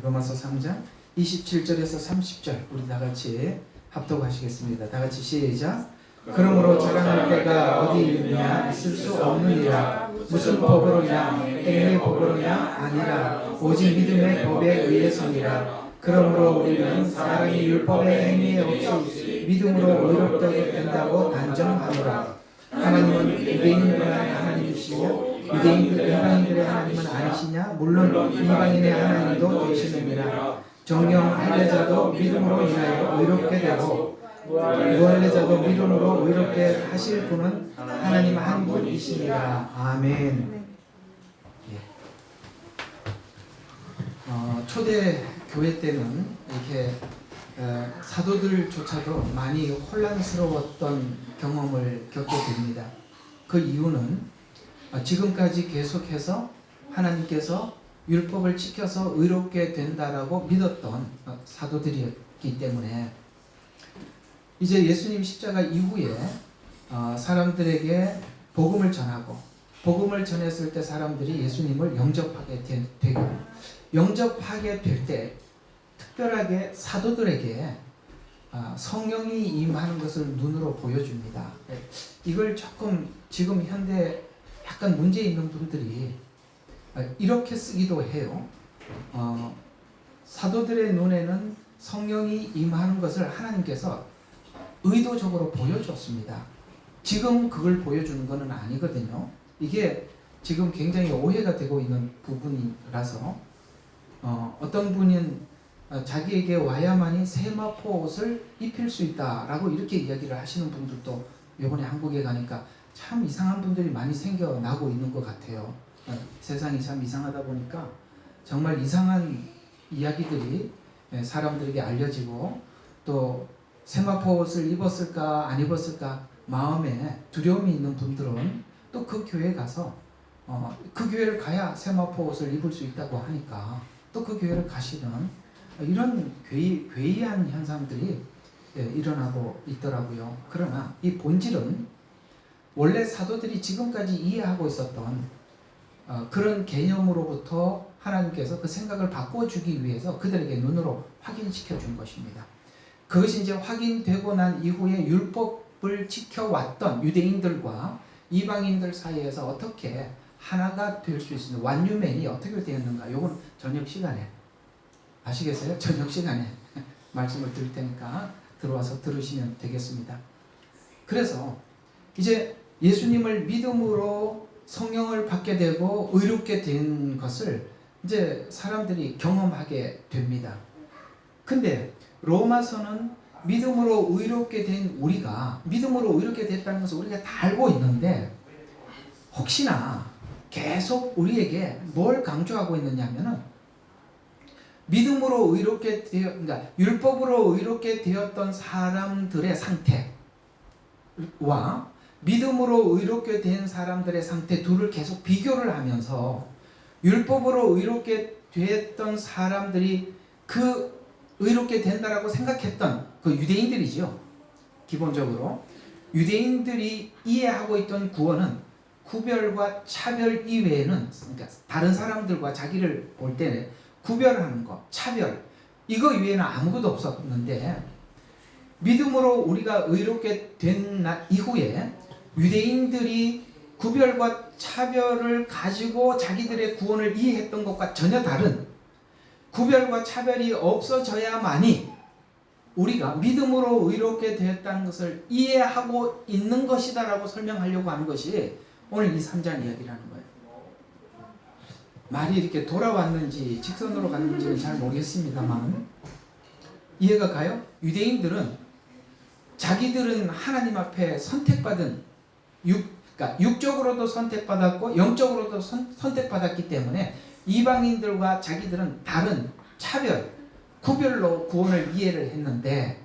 로마서 3장 27절에서 30절 우리 다 같이 합독하시겠습니다. 다 같이 시작. 그러므로 자랑할 때가 어디 있느냐? 있을 수 없느니라. 무슨 법으로냐? 행위의 법으로냐? 아니라 오직 믿음의 법에 의해서니라. 그러므로 우리는 사람이 율법의 행위에 없이 믿음으로 의롭게 된다고 단정하노라. 하나님은 유대인들의 하나님이시며 이방인들의 하나님은 아니시냐? 물론 이방인의 하나님도 되시느니라. 정령 할례자도 믿음으로 인하여 의롭게 되고 무할례자도 믿음으로 의롭게 하실 분은 하나님 한 분이시니라. 아멘. 초대 교회 때는 이렇게 사도들조차도 많이 혼란스러웠던 경험을 겪게 됩니다. 그 이유는 지금까지 계속해서 하나님께서 율법을 지켜서 의롭게 된다라고 믿었던 사도들이었기 때문에 이제 예수님 십자가 이후에 사람들에게 복음을 전하고 복음을 전했을 때 사람들이 예수님을 영접하게 되고 영접하게 될 때 특별하게 사도들에게 성령이 임하는 것을 눈으로 보여줍니다. 이걸 조금 지금 현대 약간 문제 있는 분들이 이렇게 쓰기도 해요. 사도들의 눈에는 성령이 임하는 것을 하나님께서 의도적으로 보여줬습니다. 지금 그걸 보여주는 것은 아니거든요. 이게 지금 굉장히 오해가 되고 있는 부분이라서 어떤 분은 자기에게 와야만이 세마포 옷을 입힐 수 있다라고 이렇게 이야기를 하시는 분들도 이번에 한국에 가니까 참 이상한 분들이 많이 생겨나고 있는 것 같아요. 세상이 참 이상하다 보니까 정말 이상한 이야기들이 사람들에게 알려지고 또 세마포 옷을 입었을까 안 입었을까 마음에 두려움이 있는 분들은 또 그 교회에 가서 그 교회를 가야 세마포 옷을 입을 수 있다고 하니까 또 그 교회를 가시는 이런 괴이한 현상들이 일어나고 있더라고요. 그러나 이 본질은 원래 사도들이 지금까지 이해하고 있었던 그런 개념으로부터 하나님께서 그 생각을 바꿔주기 위해서 그들에게 눈으로 확인시켜 준 것입니다. 그것이 이제 확인되고 난 이후에 율법을 지켜왔던 유대인들과 이방인들 사이에서 어떻게 하나가 될 수 있는 완유맨이 어떻게 되었는가, 요건 저녁 시간에 아시겠어요? 저녁 시간에 말씀을 드릴 테니까 들어와서 들으시면 되겠습니다. 그래서 이제 예수님을 믿음으로 성령을 받게 되고 의롭게 된 것을 이제 사람들이 경험하게 됩니다. 근데 로마서는 믿음으로 의롭게 된 우리가 믿음으로 의롭게 됐다는 것을 우리가 다 알고 있는데 혹시나 계속 우리에게 뭘 강조하고 있느냐면은 믿음으로 의롭게 그러니까 율법으로 의롭게 되었던 사람들의 상태와 믿음으로 의롭게 된 사람들의 상태 둘을 계속 비교를 하면서 율법으로 의롭게 되었던 사람들이 그 의롭게 된다라고 생각했던 그 유대인들이죠. 기본적으로 유대인들이 이해하고 있던 구원은 구별과 차별 이외에는, 그러니까 다른 사람들과 자기를 볼 때 구별하는 것, 차별, 이거 이외에는 아무것도 없었는데 믿음으로 우리가 의롭게 된 이후에 유대인들이 구별과 차별을 가지고 자기들의 구원을 이해했던 것과 전혀 다른 구별과 차별이 없어져야만이 우리가 믿음으로 의롭게 되었다는 것을 이해하고 있는 것이다라고 설명하려고 하는 것이 오늘 이 3장 이야기라는 거예요. 말이 이렇게 돌아왔는지 직선으로 갔는지는 잘 모르겠습니다만 이해가 가요? 유대인들은 자기들은 하나님 앞에 선택받은 그러니까 육적으로도 선택받았고 영적으로도 선택받았기 때문에 이방인들과 자기들은 다른 차별, 구별로 구원을 이해를 했는데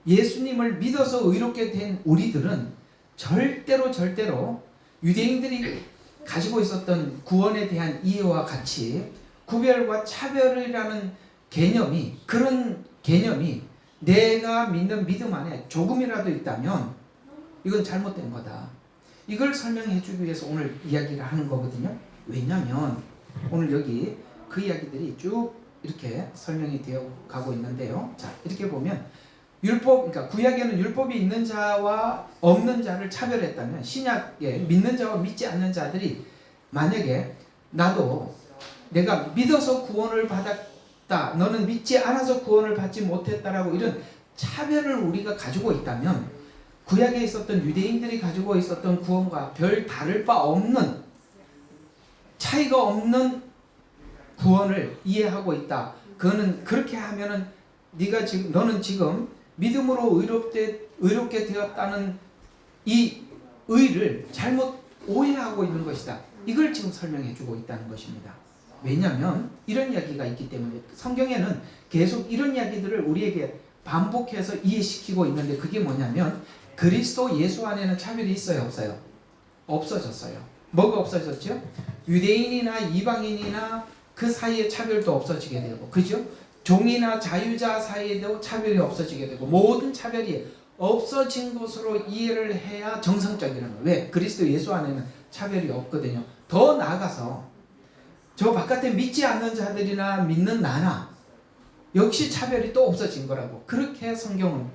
예수님을 믿어서 의롭게 된 우리들은 절대로 유대인들이 가지고 있었던 구원에 대한 이해와 같이 구별과 차별이라는 개념이, 그런 개념이 내가 믿는 믿음 안에 조금이라도 있다면 이건 잘못된 거다. 이걸 설명해 주기 위해서 오늘 이야기를 하는 거거든요. 왜냐하면 오늘 여기 그 이야기들이 쭉 이렇게 설명이 되어 가고 있는데요. 자, 이렇게 보면 율법, 그러니까 구약에는 율법이 있는 자와 없는 자를 차별했다면 신약에 믿는 자와 믿지 않는 자들이 만약에 나도 내가 믿어서 구원을 받았다, 너는 믿지 않아서 구원을 받지 못했다라고 이런 차별을 우리가 가지고 있다면 구약에 있었던 유대인들이 가지고 있었던 구원과 별 다를 바 없는, 차이가 없는 구원을 이해하고 있다. 그거는 그렇게 하면은 너는 지금 믿음으로 의롭게 되었다는 이 의를 잘못 오해하고 있는 것이다. 이걸 지금 설명해 주고 있다는 것입니다. 왜냐하면 이런 이야기가 있기 때문에 성경에는 계속 이런 이야기들을 우리에게 반복해서 이해시키고 있는데 그게 뭐냐면 그리스도 예수 안에는 차별이 있어요, 없어요? 없어졌어요. 뭐가 없어졌죠? 유대인이나 이방인이나 그 사이에 차별도 없어지게 되고, 그죠? 종이나 자유자 사이에도 차별이 없어지게 되고, 모든 차별이 없어진 것으로 이해를 해야 정상적이라는 거예요. 왜? 그리스도 예수 안에는 차별이 없거든요. 더 나아가서 저 바깥에 믿지 않는 자들이나 믿는 나나 역시 차별이 또 없어진 거라고, 그렇게 성경은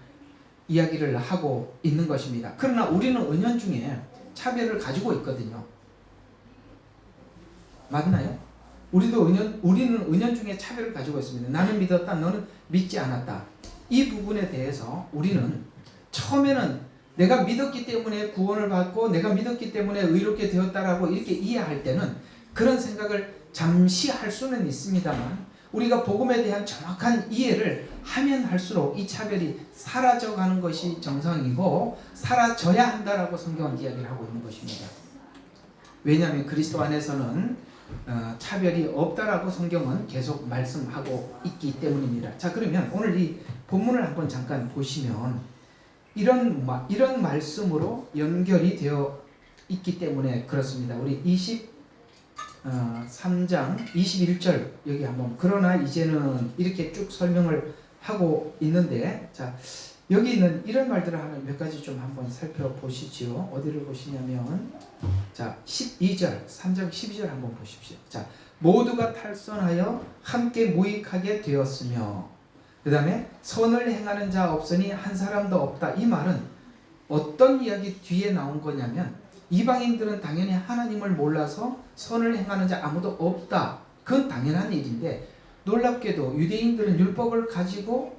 이야기를 하고 있는 것입니다. 그러나 우리는 은연중에 차별을 가지고 있거든요. 맞나요? 우리는 은연중에 차별을 가지고 있습니다. 나는 믿었다, 너는 믿지 않았다. 이 부분에 대해서 우리는 처음에는 내가 믿었기 때문에 구원을 받고 내가 믿었기 때문에 의롭게 되었다라고 이렇게 이해할 때는 그런 생각을 잠시 할 수는 있습니다만, 우리가 복음에 대한 정확한 이해를 하면 할수록 이 차별이 사라져가는 것이 정상이고 사라져야 한다라고 성경은 이야기를 하고 있는 것입니다. 왜냐하면 그리스도 안에서는 차별이 없다라고 성경은 계속 말씀하고 있기 때문입니다. 자, 그러면 오늘 이 본문을 한번 잠깐 보시면 이런 말씀으로 연결이 되어 있기 때문에 그렇습니다. 우리 3장 21절 여기 한번, 그러나 이제는 이렇게 쭉 설명을 하고 있는데, 자, 여기 있는 이런 말들을 몇 가지 좀 한번 살펴보시죠. 어디를 보시냐면, 자, 12절, 3장 12절 한번 보십시오. 자, 모두가 탈선하여 함께 무익하게 되었으며, 그 다음에 선을 행하는 자 없으니 한 사람도 없다. 이 말은 어떤 이야기 뒤에 나온 거냐면, 이방인들은 당연히 하나님을 몰라서 선을 행하는 자 아무도 없다. 그건 당연한 일인데, 놀랍게도 유대인들은 율법을 가지고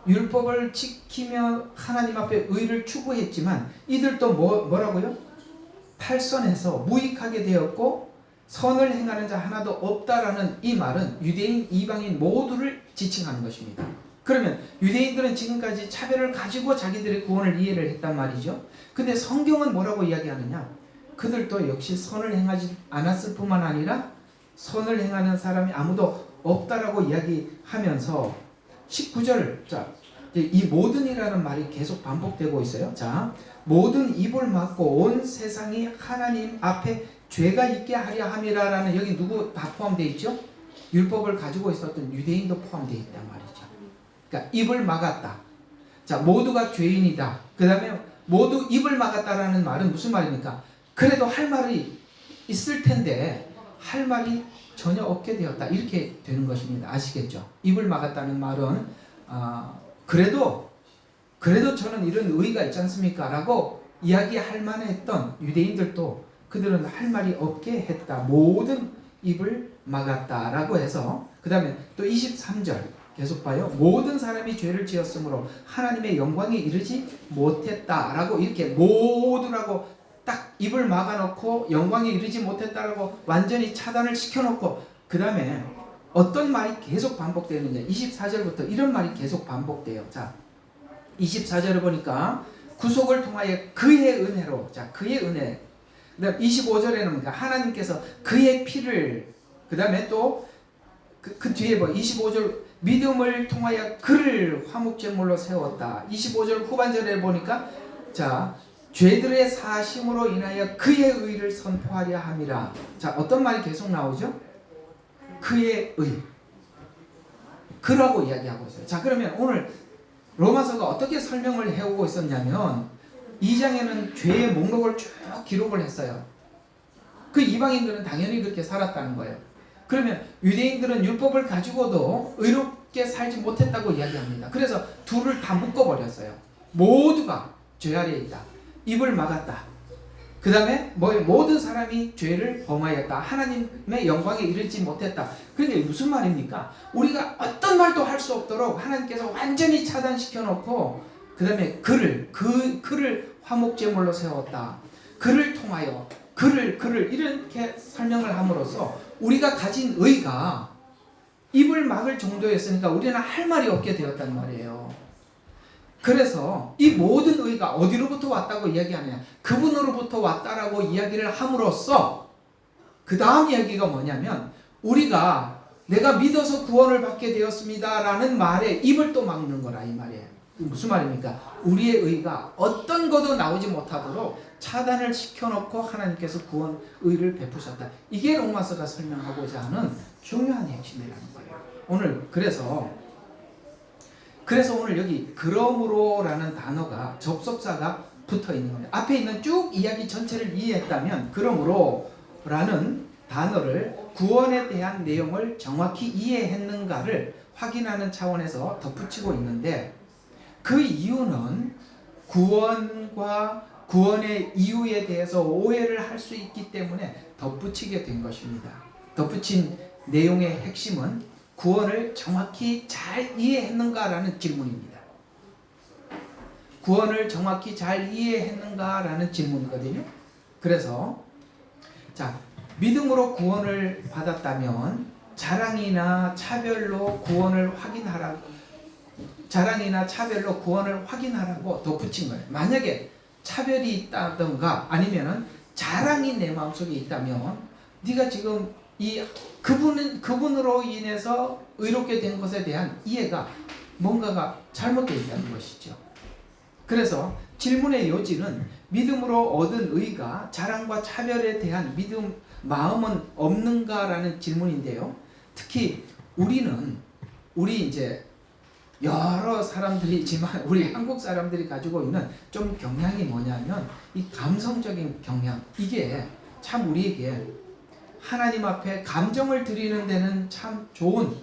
율법을 지키며 하나님 앞에 의를 추구했지만 이들도 뭐라고요? 탈선해서 무익하게 되었고 선을 행하는 자 하나도 없다라는 이 말은 유대인, 이방인 모두를 지칭하는 것입니다. 그러면 유대인들은 지금까지 차별을 가지고 자기들의 구원을 이해를 했단 말이죠. 근데 성경은 뭐라고 이야기하느냐? 그들도 역시 선을 행하지 않았을 뿐만 아니라 선을 행하는 사람이 아무도 없다라고 이야기하면서 19절, 자, 이 모든이라는 말이 계속 반복되고 있어요. 자, 모든 입을 막고 온 세상이 하나님 앞에 죄가 있게 하려 함이라라는, 여기 누구 다 포함되어 있죠? 율법을 가지고 있었던 유대인도 포함되어 있단 말이죠. 그러니까 입을 막았다. 자, 모두가 죄인이다. 그 다음에 모두 입을 막았다라는 말은 무슨 말입니까? 그래도 할 말이 있을 텐데 할 말이 전혀 없게 되었다. 이렇게 되는 것입니다. 아시겠죠? 입을 막았다는 말은 그래도 저는 이런 의의가 있지 않습니까? 라고 이야기할 만했던 유대인들도 그들은 할 말이 없게 했다. 모든 입을 막았다라고 해서, 그 다음에 또 23절 계속 봐요. 모든 사람이 죄를 지었으므로 하나님의 영광에 이르지 못했다라고, 이렇게 모두라고 딱 입을 막아놓고 영광에 이르지 못했다라고 완전히 차단을 시켜놓고, 그 다음에 어떤 말이 계속 반복되느냐, 24절부터 이런 말이 계속 반복돼요. 자, 24절을 보니까 구속을 통하여 그의 은혜로, 자, 그의 은혜. 그 다음 25절에는 뭡니까? 하나님께서 그의 피를, 그 다음에 또 그 뒤에 25절 믿음을 통하여 그를 화목제물로 세웠다. 25절 후반절에 보니까, 자, 죄들의 사심으로 인하여 그의 의를 선포하려 함이라. 자, 어떤 말이 계속 나오죠? 그의 의. 그라고 이야기하고 있어요. 자, 그러면 오늘 로마서가 어떻게 설명을 해오고 있었냐면, 2장에는 죄의 목록을 쭉 기록을 했어요. 그 이방인들은 당연히 그렇게 살았다는 거예요. 그러면 유대인들은 율법을 가지고도 의롭게 살지 못했다고 이야기합니다. 그래서 둘을 다 묶어버렸어요. 모두가 죄 아래에 있다. 입을 막았다. 그 다음에 모든 사람이 죄를 범하였다. 하나님의 영광에 이르지 못했다. 그게 무슨 말입니까? 우리가 어떤 말도 할 수 없도록 하나님께서 완전히 차단시켜 놓고 그 다음에 그를 화목제물로 세웠다. 그를 통하여 그를 이렇게 설명을 함으로써 우리가 가진 의가 입을 막을 정도였으니까 우리는 할 말이 없게 되었단 말이에요. 그래서 이 모든 의가 어디로부터 왔다고 이야기하느냐? 그분으로부터 왔다라고 이야기를 함으로써 그 다음 이야기가 뭐냐면 우리가 내가 믿어서 구원을 받게 되었습니다라는 말에 입을 또 막는 거라 이 말이에요. 무슨 말입니까? 우리의 의가 어떤 것도 나오지 못하도록 차단을 시켜놓고 하나님께서 구원 의를 베푸셨다. 이게 로마서가 설명하고자 하는 중요한 핵심이라는 거예요. 오늘 그래서 오늘 여기 그러므로라는 단어가 접속사가 붙어 있는 겁니다. 앞에 있는 쭉 이야기 전체를 이해했다면 그러므로라는 단어를 구원에 대한 내용을 정확히 이해했는가를 확인하는 차원에서 덧붙이고 있는데 그 이유는 구원과 구원의 이유에 대해서 오해를 할 수 있기 때문에 덧붙이게 된 것입니다. 덧붙인 내용의 핵심은 구원을 정확히 잘 이해했는가라는 질문입니다. 구원을 정확히 잘 이해했는가라는 질문이거든요. 그래서 믿음으로 구원을 받았다면 자랑이나 차별로 구원을 확인하라고 덧붙인 거예요. 만약에 차별이 있다던가 아니면은 자랑이 내 마음속에 있다면 네가 지금 그분으로 인해서 의롭게 된 것에 대한 이해가 뭔가가 잘못되어 있다는 것이죠. 그래서 질문의 요지는 믿음으로 얻은 의가 자랑과 차별에 대한 마음은 없는가라는 질문인데요. 특히 우리 이제 여러 사람들이 있지만 우리 한국 사람들이 가지고 있는 좀 경향이 뭐냐면 이 감성적인 경향, 이게 참 우리에게 하나님 앞에 감정을 드리는 데는 참 좋은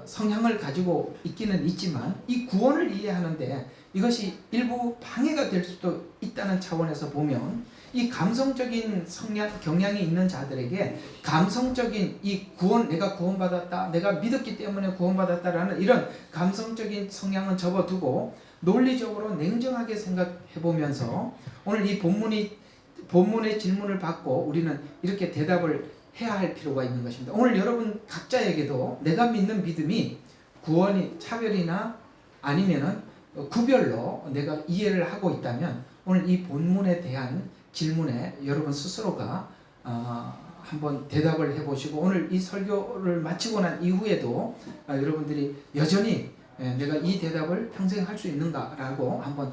성향을 가지고 있기는 있지만 이 구원을 이해하는데 이것이 일부 방해가 될 수도 있다는 차원에서 보면 이 감성적인 경향이 있는 자들에게 감성적인 이 내가 구원받았다, 내가 믿었기 때문에 구원받았다라는 이런 감성적인 성향은 접어두고 논리적으로 냉정하게 생각해보면서 오늘 이 본문의 질문을 받고 우리는 이렇게 대답을 해야 할 필요가 있는 것입니다. 오늘 여러분 각자에게도 내가 믿는 믿음이 구원이 차별이나 아니면은 구별로 내가 이해를 하고 있다면 오늘 이 본문에 대한 질문에 여러분 스스로가 한번 대답을 해보시고 오늘 이 설교를 마치고 난 이후에도 여러분들이 여전히 내가 이 대답을 평생 할 수 있는가라고 한번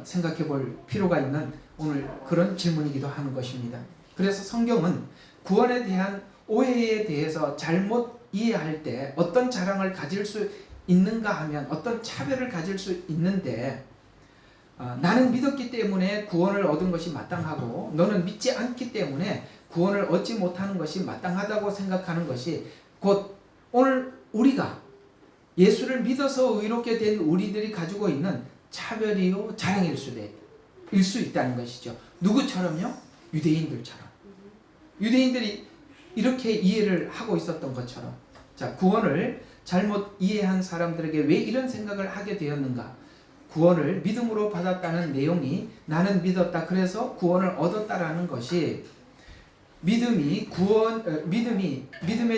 생각해 볼 필요가 있는 오늘 그런 질문이기도 하는 것입니다. 그래서 성경은 구원에 대한 오해에 대해서 잘못 이해할 때 어떤 자랑을 가질 수 있는가 하면 어떤 차별을 가질 수 있는데 나는 믿었기 때문에 구원을 얻은 것이 마땅하고 너는 믿지 않기 때문에 구원을 얻지 못하는 것이 마땅하다고 생각하는 것이 곧 오늘 우리가 예수를 믿어서 의롭게 된 우리들이 가지고 있는 차별이요 자랑일 수 있다는 것이죠. 누구처럼요? 유대인들처럼. 유대인들이 이렇게 이해를 하고 있었던 것처럼 구원을 잘못 이해한 사람들에게 왜 이런 생각을 하게 되었는가? 구원을 믿음으로 받았다는 내용이 나는 믿었다. 그래서 구원을 얻었다라는 것이 믿음의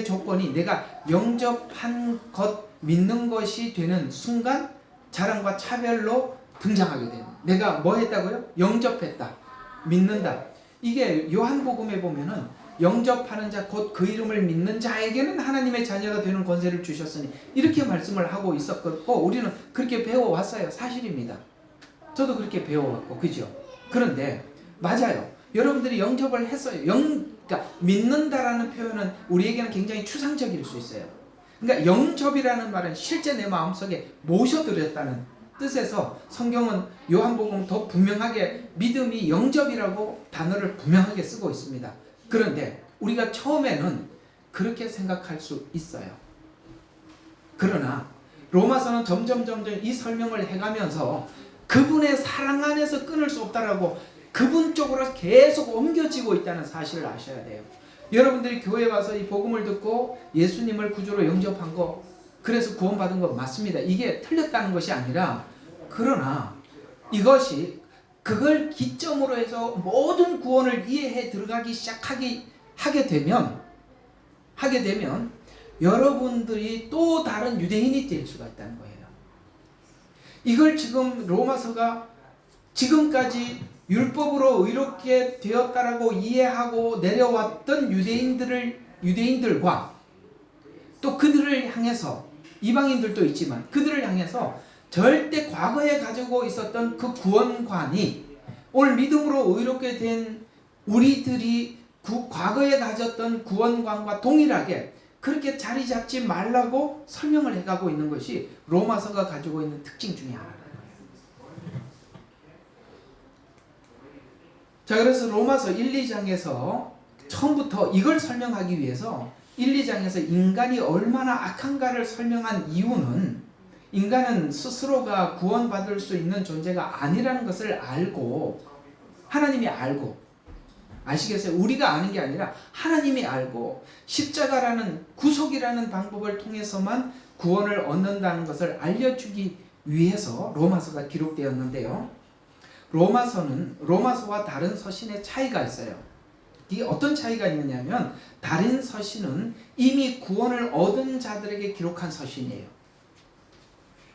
조건이 내가 영접한 것 믿는 것이 되는 순간 자랑과 차별로 등장하게 되는. 내가 뭐 했다고요? 영접했다. 믿는다. 이게 요한복음에 보면은 영접하는 자 곧 그 이름을 믿는 자에게는 하나님의 자녀가 되는 권세를 주셨으니 이렇게 말씀을 하고 있었고 우리는 그렇게 배워왔어요. 사실입니다. 저도 그렇게 배워왔고 그죠? 그런데 맞아요. 여러분들이 영접을 했어요. 그러니까 믿는다라는 표현은 우리에게는 굉장히 추상적일 수 있어요. 그러니까 영접이라는 말은 실제 내 마음속에 모셔드렸다는 뜻에서 성경은 요한복음 더 분명하게 믿음이 영접이라고 단어를 분명하게 쓰고 있습니다. 그런데 우리가 처음에는 그렇게 생각할 수 있어요. 그러나 로마서는 점점 이 설명을 해가면서 그분의 사랑 안에서 끊을 수 없다라고 그분 쪽으로 계속 옮겨지고 있다는 사실을 아셔야 돼요. 여러분들이 교회 와서 이 복음을 듣고 예수님을 구주로 영접한 거, 그래서 구원받은 거 맞습니다. 이게 틀렸다는 것이 아니라, 그러나 이것이 그걸 기점으로 해서 모든 구원을 이해해 들어가기 하게 되면 여러분들이 또 다른 유대인이 될 수가 있다는 거예요. 이걸 지금 로마서가 지금까지 율법으로 의롭게 되었다라고 이해하고 내려왔던 유대인들과 또 그들을 향해서, 이방인들도 있지만 그들을 향해서 절대 과거에 가지고 있었던 그 구원관이 오늘 믿음으로 의롭게 된 우리들이 과거에 가졌던 구원관과 동일하게 그렇게 자리 잡지 말라고 설명을 해가고 있는 것이 로마서가 가지고 있는 특징 중에 하나라는 거예요. 자, 그래서 로마서 1, 2장에서 처음부터 이걸 설명하기 위해서 1, 2장에서 인간이 얼마나 악한가를 설명한 이유는, 인간은 스스로가 구원받을 수 있는 존재가 아니라는 것을 알고, 하나님이 알고, 아시겠어요? 우리가 아는 게 아니라 하나님이 알고 십자가라는 구속이라는 방법을 통해서만 구원을 얻는다는 것을 알려주기 위해서 로마서가 기록되었는데요. 로마서와 다른 서신의 차이가 있어요. 이게 어떤 차이가 있느냐면, 다른 서신은 이미 구원을 얻은 자들에게 기록한 서신이에요.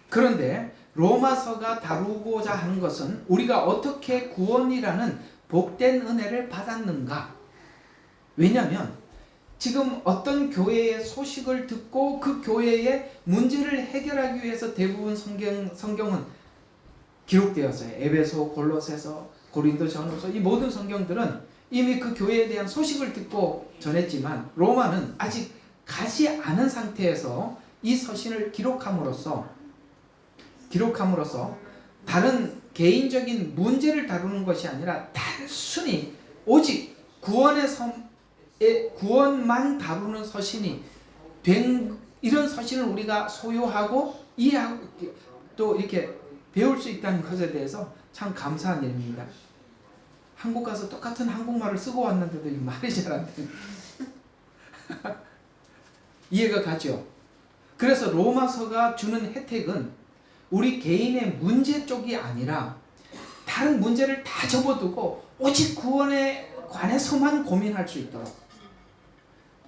그런데 로마서가 다루고자 하는 것은 우리가 어떻게 구원이라는 복된 은혜를 받았는가. 왜냐하면 지금 어떤 교회의 소식을 듣고 그 교회의 문제를 해결하기 위해서 대부분 성경은 기록되었어요. 에베소, 골로새서, 고린도전후서, 이 모든 성경들은 이미 그 교회에 대한 소식을 듣고 전했지만, 로마는 아직 가지 않은 상태에서 이 서신을 기록함으로써 다른 개인적인 문제를 다루는 것이 아니라 단순히 오직 구원만 다루는 서신이 된, 이런 서신을 우리가 소유하고 이해하고 또 이렇게 배울 수 있다는 것에 대해서 참 감사한 일입니다. 한국 가서 똑같은 한국말을 쓰고 왔는데도 이 말이 잘 안 되는 이해가 가죠. 그래서 로마서가 주는 혜택은 우리 개인의 문제 쪽이 아니라 다른 문제를 다 접어두고 오직 구원에 관해서만 고민할 수 있도록,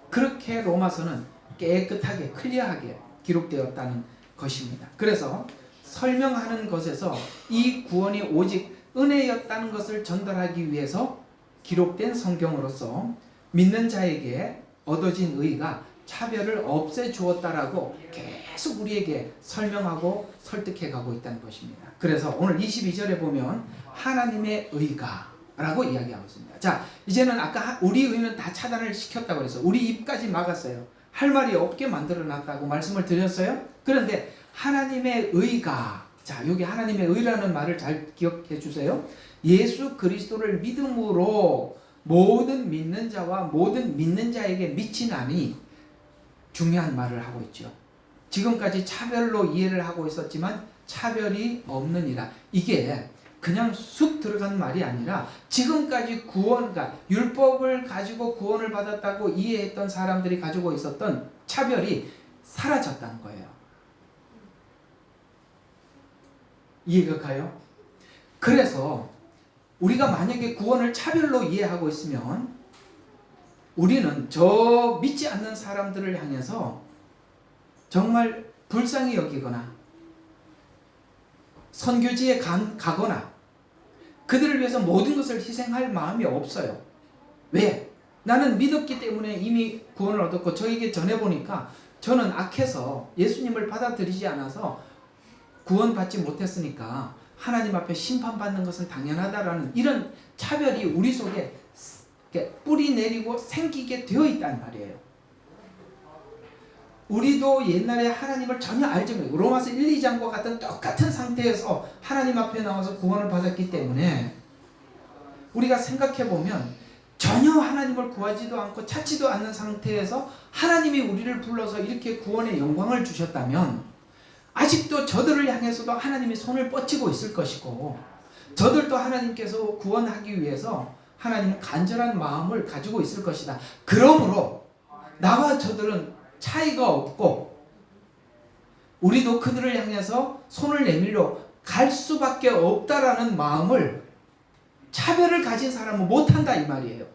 그렇게 로마서는 깨끗하게 클리어하게 기록되었다는 것입니다. 그래서 설명하는 것에서 이 구원이 오직 은혜였다는 것을 전달하기 위해서 기록된 성경으로서 믿는 자에게 얻어진 의가 차별을 없애주었다라고 계속 우리에게 설명하고 설득해 가고 있다는 것입니다. 그래서 오늘 22절에 보면 하나님의 의가 라고 이야기하고 있습니다. 자, 이제는 아까 우리 의는 다 차단을 시켰다고 해서 우리 입까지 막았어요. 할 말이 없게 만들어 놨다고 말씀을 드렸어요. 그런데 하나님의 의가, 자, 여기 하나님의 의라는 말을 잘 기억해 주세요. 예수 그리스도를 믿음으로 모든 믿는 자와 모든 믿는 자에게 미치나니, 중요한 말을 하고 있죠. 지금까지 차별로 이해를 하고 있었지만 차별이 없느니라. 이게 그냥 쑥 들어간 말이 아니라 지금까지 구원과 율법을 가지고 구원을 받았다고 이해했던 사람들이 가지고 있었던 차별이 사라졌다는 거예요. 이해가 가요? 그래서 우리가 만약에 구원을 차별로 이해하고 있으면 우리는 저 믿지 않는 사람들을 향해서 정말 불쌍히 여기거나 선교지에 가거나 그들을 위해서 모든 것을 희생할 마음이 없어요. 왜? 나는 믿었기 때문에 이미 구원을 얻었고, 저에게 전해보니까 저는 악해서 예수님을 받아들이지 않아서 구원받지 못했으니까 하나님 앞에 심판받는 것은 당연하다라는 이런 차별이 우리 속에 뿌리 내리고 생기게 되어 있단 말이에요. 우리도 옛날에 하나님을 전혀 알지 못하고 로마서 1, 2장과 같은 똑같은 상태에서 하나님 앞에 나와서 구원을 받았기 때문에 우리가 생각해보면 전혀 하나님을 구하지도 않고 찾지도 않는 상태에서 하나님이 우리를 불러서 이렇게 구원의 영광을 주셨다면 아직도 저들을 향해서도 하나님이 손을 뻗치고 있을 것이고 저들도 하나님께서 구원하기 위해서 하나님 간절한 마음을 가지고 있을 것이다. 그러므로 나와 저들은 차이가 없고 우리도 그들을 향해서 손을 내밀러 갈 수밖에 없다라는 마음을 차별을 가진 사람은 못한다 이 말이에요.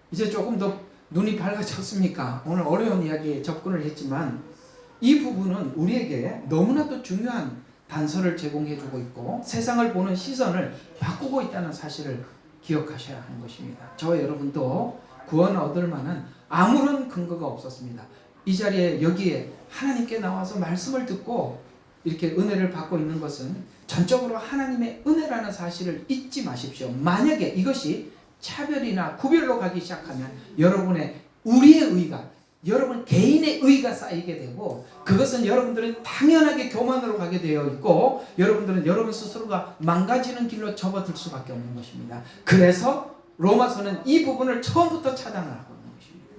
이제 조금 더 눈이 밝아졌습니까? 오늘 어려운 이야기에 접근을 했지만 이 부분은 우리에게 너무나도 중요한 단서를 제공해주고 있고 세상을 보는 시선을 바꾸고 있다는 사실을 기억하셔야 하는 것입니다. 저와 여러분도 구원 얻을 만한 아무런 근거가 없었습니다. 이 자리에 여기에 하나님께 나와서 말씀을 듣고 이렇게 은혜를 받고 있는 것은 전적으로 하나님의 은혜라는 사실을 잊지 마십시오. 만약에 이것이 차별이나 구별로 가기 시작하면 우리의 의가 여러분 개인의 의가 쌓이게 되고 그것은 여러분들은 당연하게 교만으로 가게 되어 있고 여러분들은 여러분 스스로가 망가지는 길로 접어들 수밖에 없는 것입니다. 그래서 로마서는 이 부분을 처음부터 차단을 하고 있는 것입니다.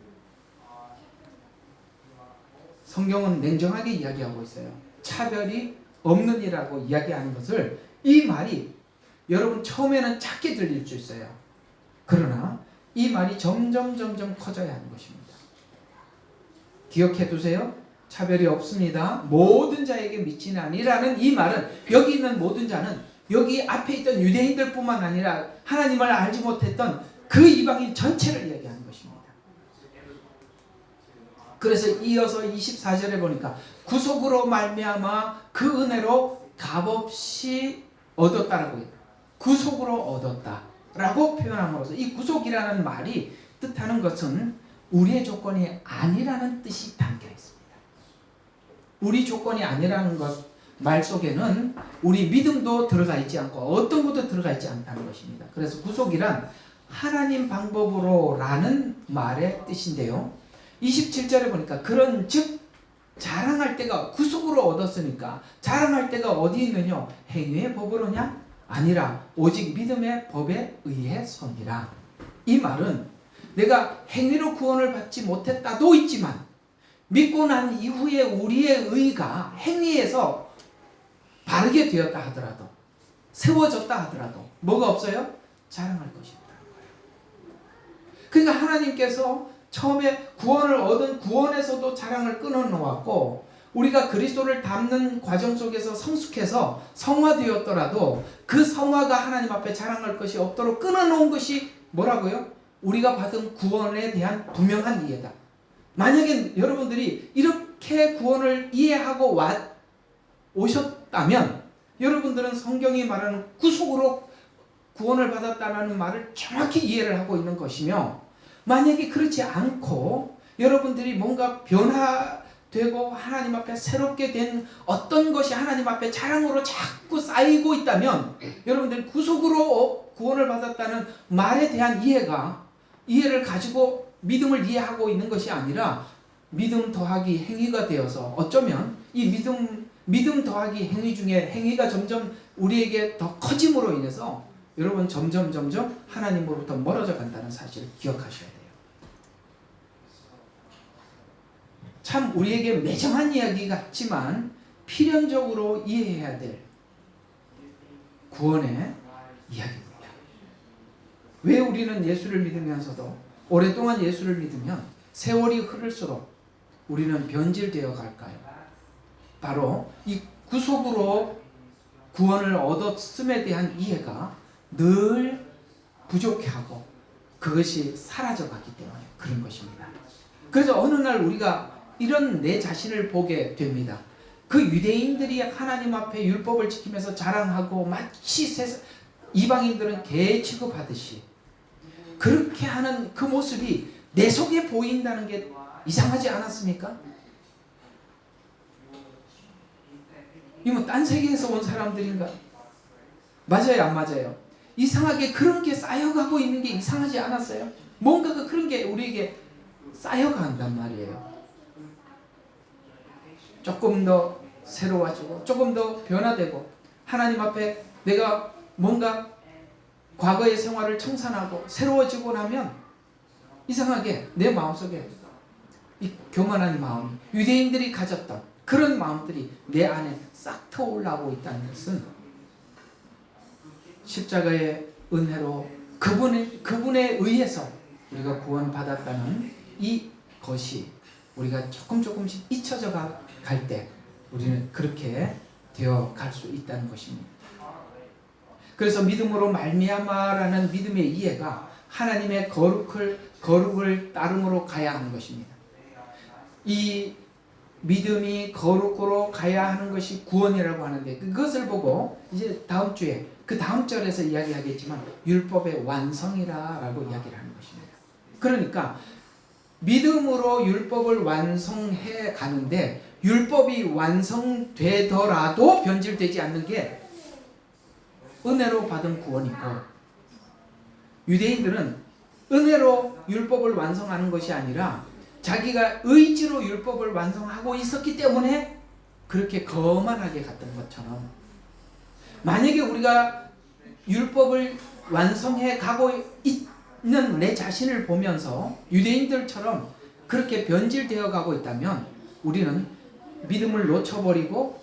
성경은 냉정하게 이야기하고 있어요. 차별이 없는 이라고 이야기하는 것을 이 말이 여러분 처음에는 작게 들릴 수 있어요. 그러나 이 말이 점점 커져야 하는 것입니다. 기억해 두세요. 차별이 없습니다. 모든 자에게 미치나니라는 이 말은 여기 있는 모든 자는 여기 앞에 있던 유대인들뿐만 아니라 하나님을 알지 못했던 그 이방인 전체를 이야기하는 것입니다. 그래서 이어서 24절에 보니까 구속으로 말미암아 그 은혜로 값없이 얻었다라고 해요. 구속으로 얻었다라고 표현함으로써 이 구속이라는 말이 뜻하는 것은 우리의 조건이 아니라는 뜻이 담겨 있습니다. 우리 조건이 아니라는 말 속에는 우리 믿음도 들어가 있지 않고 어떤 것도 들어가 있지 않다는 것입니다. 그래서 구속이란 하나님 방법으로 라는 말의 뜻인데요. 27절에 보니까 그런 즉 자랑할 때가 구속으로 얻었으니까 자랑할 때가 어디 있느냐? 행위의 법으로냐? 아니라 오직 믿음의 법에 의해서니라. 이 말은 내가 행위로 구원을 받지 못했다도 있지만 믿고 난 이후에 우리의 의가 행위에서 바르게 되었다 하더라도 세워졌다 하더라도 뭐가 없어요? 자랑할 것이 없다는 거예요. 그러니까 하나님께서 처음에 구원을 얻은 구원에서도 자랑을 끊어놓았고 우리가 그리스도를 닮는 과정 속에서 성숙해서 성화되었더라도 그 성화가 하나님 앞에 자랑할 것이 없도록 끊어놓은 것이 뭐라고요? 우리가 받은 구원에 대한 분명한 이해다. 만약에 여러분들이 이렇게 구원을 이해하고 오셨다면 여러분들은 성경이 말하는 구속으로 구원을 받았다는 말을 정확히 이해를 하고 있는 것이며 만약에 그렇지 않고 여러분들이 뭔가 변화되고 하나님 앞에 새롭게 된 어떤 것이 하나님 앞에 자랑으로 자꾸 쌓이고 있다면 여러분들이 구속으로 구원을 받았다는 말에 대한 이해를 가지고 믿음을 이해하고 있는 것이 아니라 믿음 더하기 행위가 되어서 어쩌면 이 믿음 더하기 행위 중에 행위가 점점 우리에게 더 커짐으로 인해서 여러분 점점 하나님으로부터 멀어져 간다는 사실을 기억하셔야 돼요. 참 우리에게 매정한 이야기 같지만 필연적으로 이해해야 될 구원의 이야기입니다. 왜 우리는 예수를 믿으면서도 오랫동안 예수를 믿으면 세월이 흐를수록 우리는 변질되어 갈까요? 바로 이 구속으로 구원을 얻었음에 대한 이해가 늘 부족하고 그것이 사라져가기 때문에 그런 것입니다. 그래서 어느 날 우리가 이런 내 자신을 보게 됩니다. 그 유대인들이 하나님 앞에 율법을 지키면서 자랑하고 마치 이방인들은 개 취급하듯이 그렇게 하는 그 모습이 내 속에 보인다는 게 이상하지 않았습니까? 이 뭐 딴 세계에서 온 사람들인가? 맞아요, 안 맞아요? 이상하게 그런 게 쌓여가고 있는 게 이상하지 않았어요? 뭔가가 그런 게 우리에게 쌓여간단 말이에요. 조금 더 새로워지고 조금 더 변화되고 하나님 앞에 내가 뭔가 과거의 생활을 청산하고 새로워지고 나면 이상하게 내 마음속에 이 교만한 마음, 유대인들이 가졌던 그런 마음들이 내 안에 싹 트어올라오고 있다는 것은 십자가의 은혜로 그분에 의해서 우리가 구원받았다는 이 것이 우리가 조금씩 잊혀져 갈 때 우리는 그렇게 되어 갈 수 있다는 것입니다. 그래서 믿음으로 말미암아라는 믿음의 이해가 하나님의 거룩을 따름으로 가야 하는 것입니다. 이 믿음이 거룩으로 가야 하는 것이 구원이라고 하는데 그것을 보고 이제 다음 주에 그 다음 절에서 이야기하겠지만 율법의 완성이라고 이야기를 하는 것입니다. 그러니까 믿음으로 율법을 완성해 가는데 율법이 완성되더라도 변질되지 않는 게 은혜로 받은 구원이고, 유대인들은 은혜로 율법을 완성하는 것이 아니라 자기가 의지로 율법을 완성하고 있었기 때문에 그렇게 거만하게 갔던 것처럼, 만약에 우리가 율법을 완성해 가고 있는 내 자신을 보면서 유대인들처럼 그렇게 변질되어 가고 있다면 우리는 믿음을 놓쳐버리고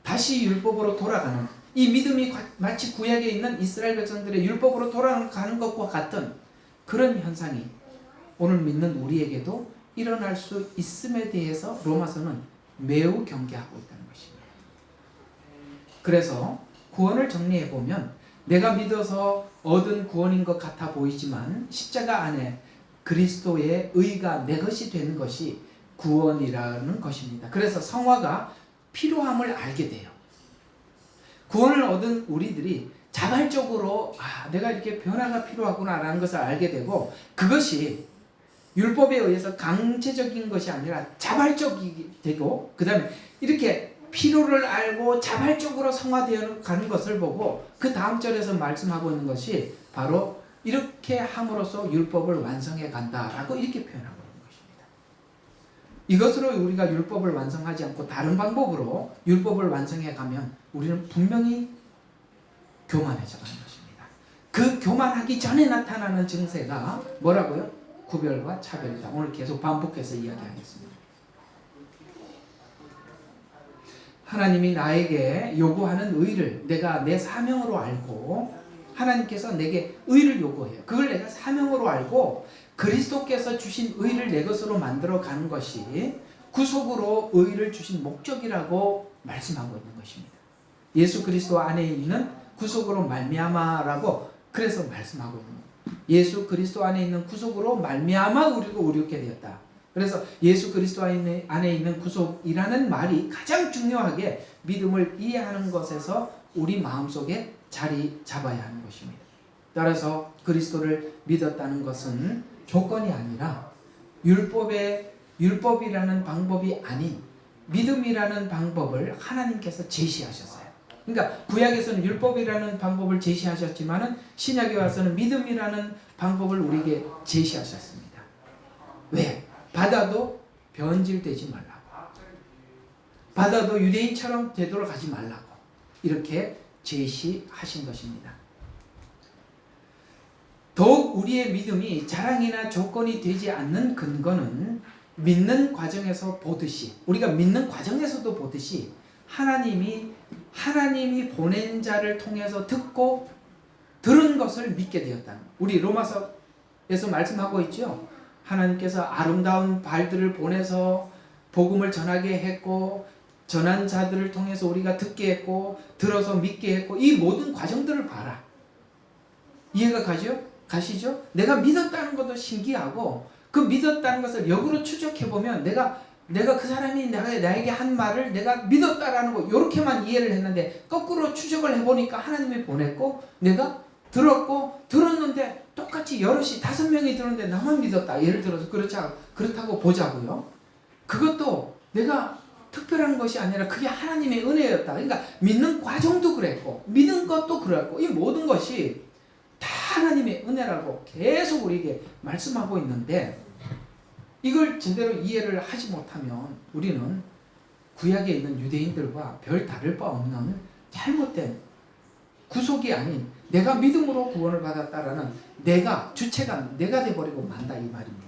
다시 율법으로 돌아가는, 이 믿음이 마치 구약에 있는 이스라엘 백성들의 율법으로 돌아가는 것과 같은 그런 현상이 오늘 믿는 우리에게도 일어날 수 있음에 대해서 로마서는 매우 경계하고 있다는 것입니다. 그래서 구원을 정리해 보면 내가 믿어서 얻은 구원인 것 같아 보이지만 십자가 안에 그리스도의 의가 내 것이 되는 것이 구원이라는 것입니다. 그래서 성화가 필요함을 알게 돼요. 구원을 얻은 우리들이 자발적으로 내가 이렇게 변화가 필요하구나라는 것을 알게 되고, 그것이 율법에 의해서 강제적인 것이 아니라 자발적이 되고, 그 다음에 이렇게 필요를 알고 자발적으로 성화되어 가는 것을 보고 그 다음 절에서 말씀하고 있는 것이 바로 이렇게 함으로써 율법을 완성해 간다라고 이렇게 표현하고 있는 것입니다. 이것으로 우리가 율법을 완성하지 않고 다른 방법으로 율법을 완성해 가면 우리는 분명히 교만해져 가는 것입니다. 그 교만하기 전에 나타나는 증세가 뭐라고요? 구별과 차별이다. 오늘 계속 반복해서 이야기하겠습니다. 하나님이 나에게 요구하는 의를 내가 내 사명으로 알고, 하나님께서 내게 의를 요구해요. 그걸 내가 사명으로 알고 그리스도께서 주신 의를 내 것으로 만들어 가는 것이 구속으로 의를 주신 목적이라고 말씀하고 있는 것입니다. 예수 그리스도 안에 있는 구속으로 말미암아라고 그래서 말씀하고 있는 거예요. 예수 그리스도 안에 있는 구속으로 말미암아 우리가 의롭게 되었다. 그래서 예수 그리스도 안에 있는 구속이라는 말이 가장 중요하게 믿음을 이해하는 것에서 우리 마음속에 자리 잡아야 하는 것입니다. 따라서 그리스도를 믿었다는 것은 조건이 아니라 율법이라는 방법이 아닌 믿음이라는 방법을 하나님께서 제시하셨어요. 그러니까 구약에서는 율법이라는 방법을 제시하셨지만은 신약에 와서는 믿음이라는 방법을 우리에게 제시하셨습니다. 왜? 받아도 변질되지 말라고, 받아도 유대인처럼 되돌아가지 말라고 이렇게 제시하신 것입니다. 더욱 우리의 믿음이 자랑이나 조건이 되지 않는 근거는 믿는 과정에서 보듯이, 우리가 믿는 과정에서도 보듯이 하나님이 보낸 자를 통해서 듣고 들은 것을 믿게 되었다. 우리 로마서에서 말씀하고 있죠. 하나님께서 아름다운 발들을 보내서 복음을 전하게 했고, 전한 자들을 통해서 우리가 듣게 했고, 들어서 믿게 했고, 이 모든 과정들을 봐라. 이해가 가시죠? 내가 믿었다는 것도 신기하고, 그 믿었다는 것을 역으로 추적해보면 내가 그 사람이 나에게 한 말을 내가 믿었다라는 거 이렇게만 이해를 했는데, 거꾸로 추적을 해보니까 하나님이 보냈고 내가 들었는데 똑같이 여럿이 5명이 들었는데 나만 믿었다. 예를 들어서 그렇다고 보자고요. 그것도 내가 특별한 것이 아니라 그게 하나님의 은혜였다. 그러니까 믿는 과정도 그랬고 믿는 것도 그랬고 이 모든 것이 다 하나님의 은혜라고 계속 우리에게 말씀하고 있는데, 이걸 제대로 이해를 하지 못하면 우리는 구약에 있는 유대인들과 별 다를 바 없는 잘못된 구속이 아닌 내가 믿음으로 구원을 받았다라는 내가 주체가 내가 돼버리고 만다 이 말입니다.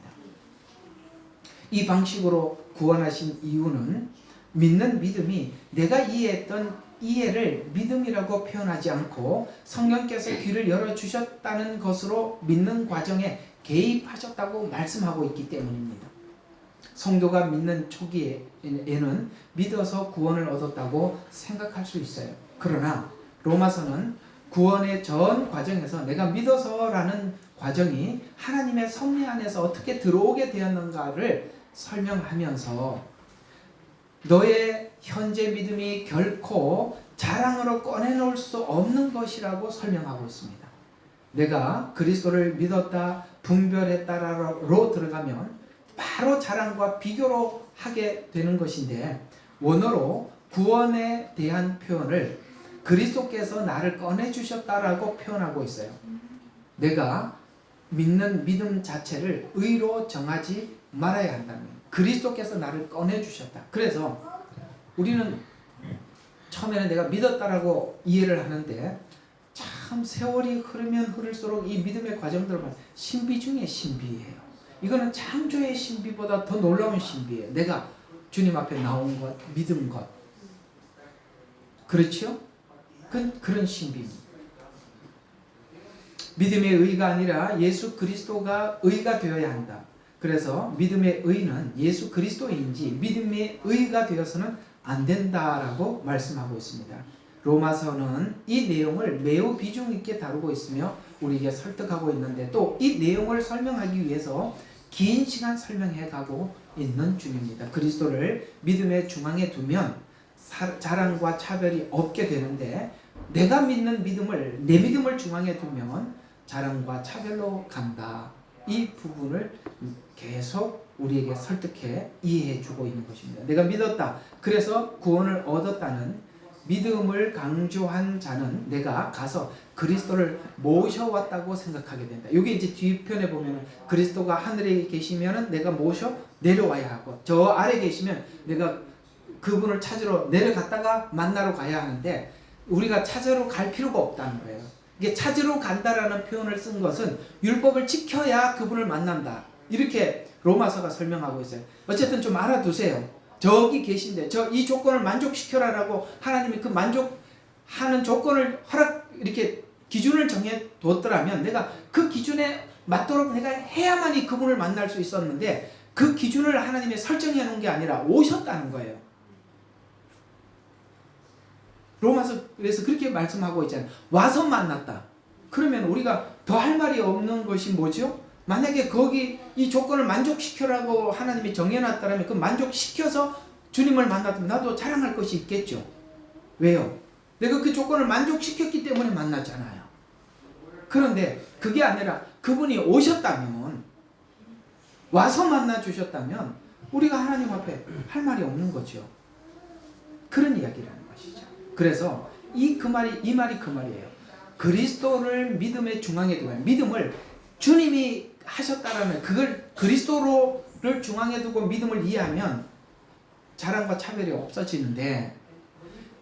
이 방식으로 구원하신 이유는 믿는 믿음이 내가 이해했던 이해를 믿음이라고 표현하지 않고 성령께서 귀를 열어주셨다는 것으로 믿는 과정에 개입하셨다고 말씀하고 있기 때문입니다. 성도가 믿는 초기에는 믿어서 구원을 얻었다고 생각할 수 있어요. 그러나 로마서는 구원의 전 과정에서 내가 믿어서라는 과정이 하나님의 섭리 안에서 어떻게 들어오게 되었는가를 설명하면서 너의 현재 믿음이 결코 자랑으로 꺼내놓을 수 없는 것이라고 설명하고 있습니다. 내가 그리스도를 믿었다, 분별했다로 들어가면 바로 자랑과 비교로 하게 되는 것인데 원어로 구원에 대한 표현을 그리스도께서 나를 꺼내주셨다라고 표현하고 있어요. 내가 믿는 믿음 자체를 의로 정하지 말아야 한다는 그리스도께서 나를 꺼내주셨다. 그래서 우리는 처음에는 내가 믿었다라고 이해를 하는데 참 세월이 흐르면 흐를수록 이 믿음의 과정들을 보면 신비 중에 신비예요. 이거는 창조의 신비보다 더 놀라운 신비예요. 내가 주님 앞에 나온 것, 믿은 것. 그렇죠? 그런 신비입니다. 믿음의 의가 아니라 예수 그리스도가 의가 되어야 한다. 그래서 믿음의 의는 예수 그리스도인지 믿음의 의가 되어서는 안 된다라고 말씀하고 있습니다. 로마서는 이 내용을 매우 비중 있게 다루고 있으며 우리에게 설득하고 있는데 또 이 내용을 설명하기 위해서 긴 시간 설명해 가고 있는 중입니다. 그리스도를 믿음의 중앙에 두면 자랑과 차별이 없게 되는데 내가 믿는 믿음을 내 믿음을 중앙에 두면 자랑과 차별로 간다. 이 부분을 계속 우리에게 설득해 이해해 주고 있는 것입니다. 내가 믿었다. 그래서 구원을 얻었다는 믿음을 강조한 자는 내가 가서 그리스도를 모셔왔다고 생각하게 된다. 이게 이제 뒤편에 보면 그리스도가 하늘에 계시면 내가 모셔 내려와야 하고 저 아래 계시면 내가 그분을 찾으러 내려갔다가 만나러 가야 하는데 우리가 찾으러 갈 필요가 없다는 거예요. 이게 찾으러 간다라는 표현을 쓴 것은 율법을 지켜야 그분을 만난다. 이렇게 로마서가 설명하고 있어요. 어쨌든 좀 알아두세요. 저기 계신데 이 조건을 만족시켜라라고 하나님이 그 만족하는 조건을 이렇게 기준을 정해 뒀더라면 내가 그 기준에 맞도록 내가 해야만이 그분을 만날 수 있었는데 그 기준을 하나님이 설정해 놓은 게 아니라 오셨다는 거예요. 로마서에서 그렇게 말씀하고 있잖아요. 와서 만났다. 그러면 우리가 더 할 말이 없는 것이 뭐죠? 만약에 거기 이 조건을 만족시켜라고 하나님이 정해놨다면 그 만족시켜서 주님을 만났다면 나도 자랑할 것이 있겠죠. 왜요? 내가 그 조건을 만족시켰기 때문에 만났잖아요. 그런데 그게 아니라 그분이 오셨다면 와서 만나주셨다면 우리가 하나님 앞에 할 말이 없는 거죠. 그런 이야기라는 것이죠. 그래서 이 말이 그 말이에요. 그리스도를 믿음의 중앙에 두고 믿음을 주님이 하셨다라는 그걸 그리스도를 중앙에 두고 믿음을 이해하면 자랑과 차별이 없어지는데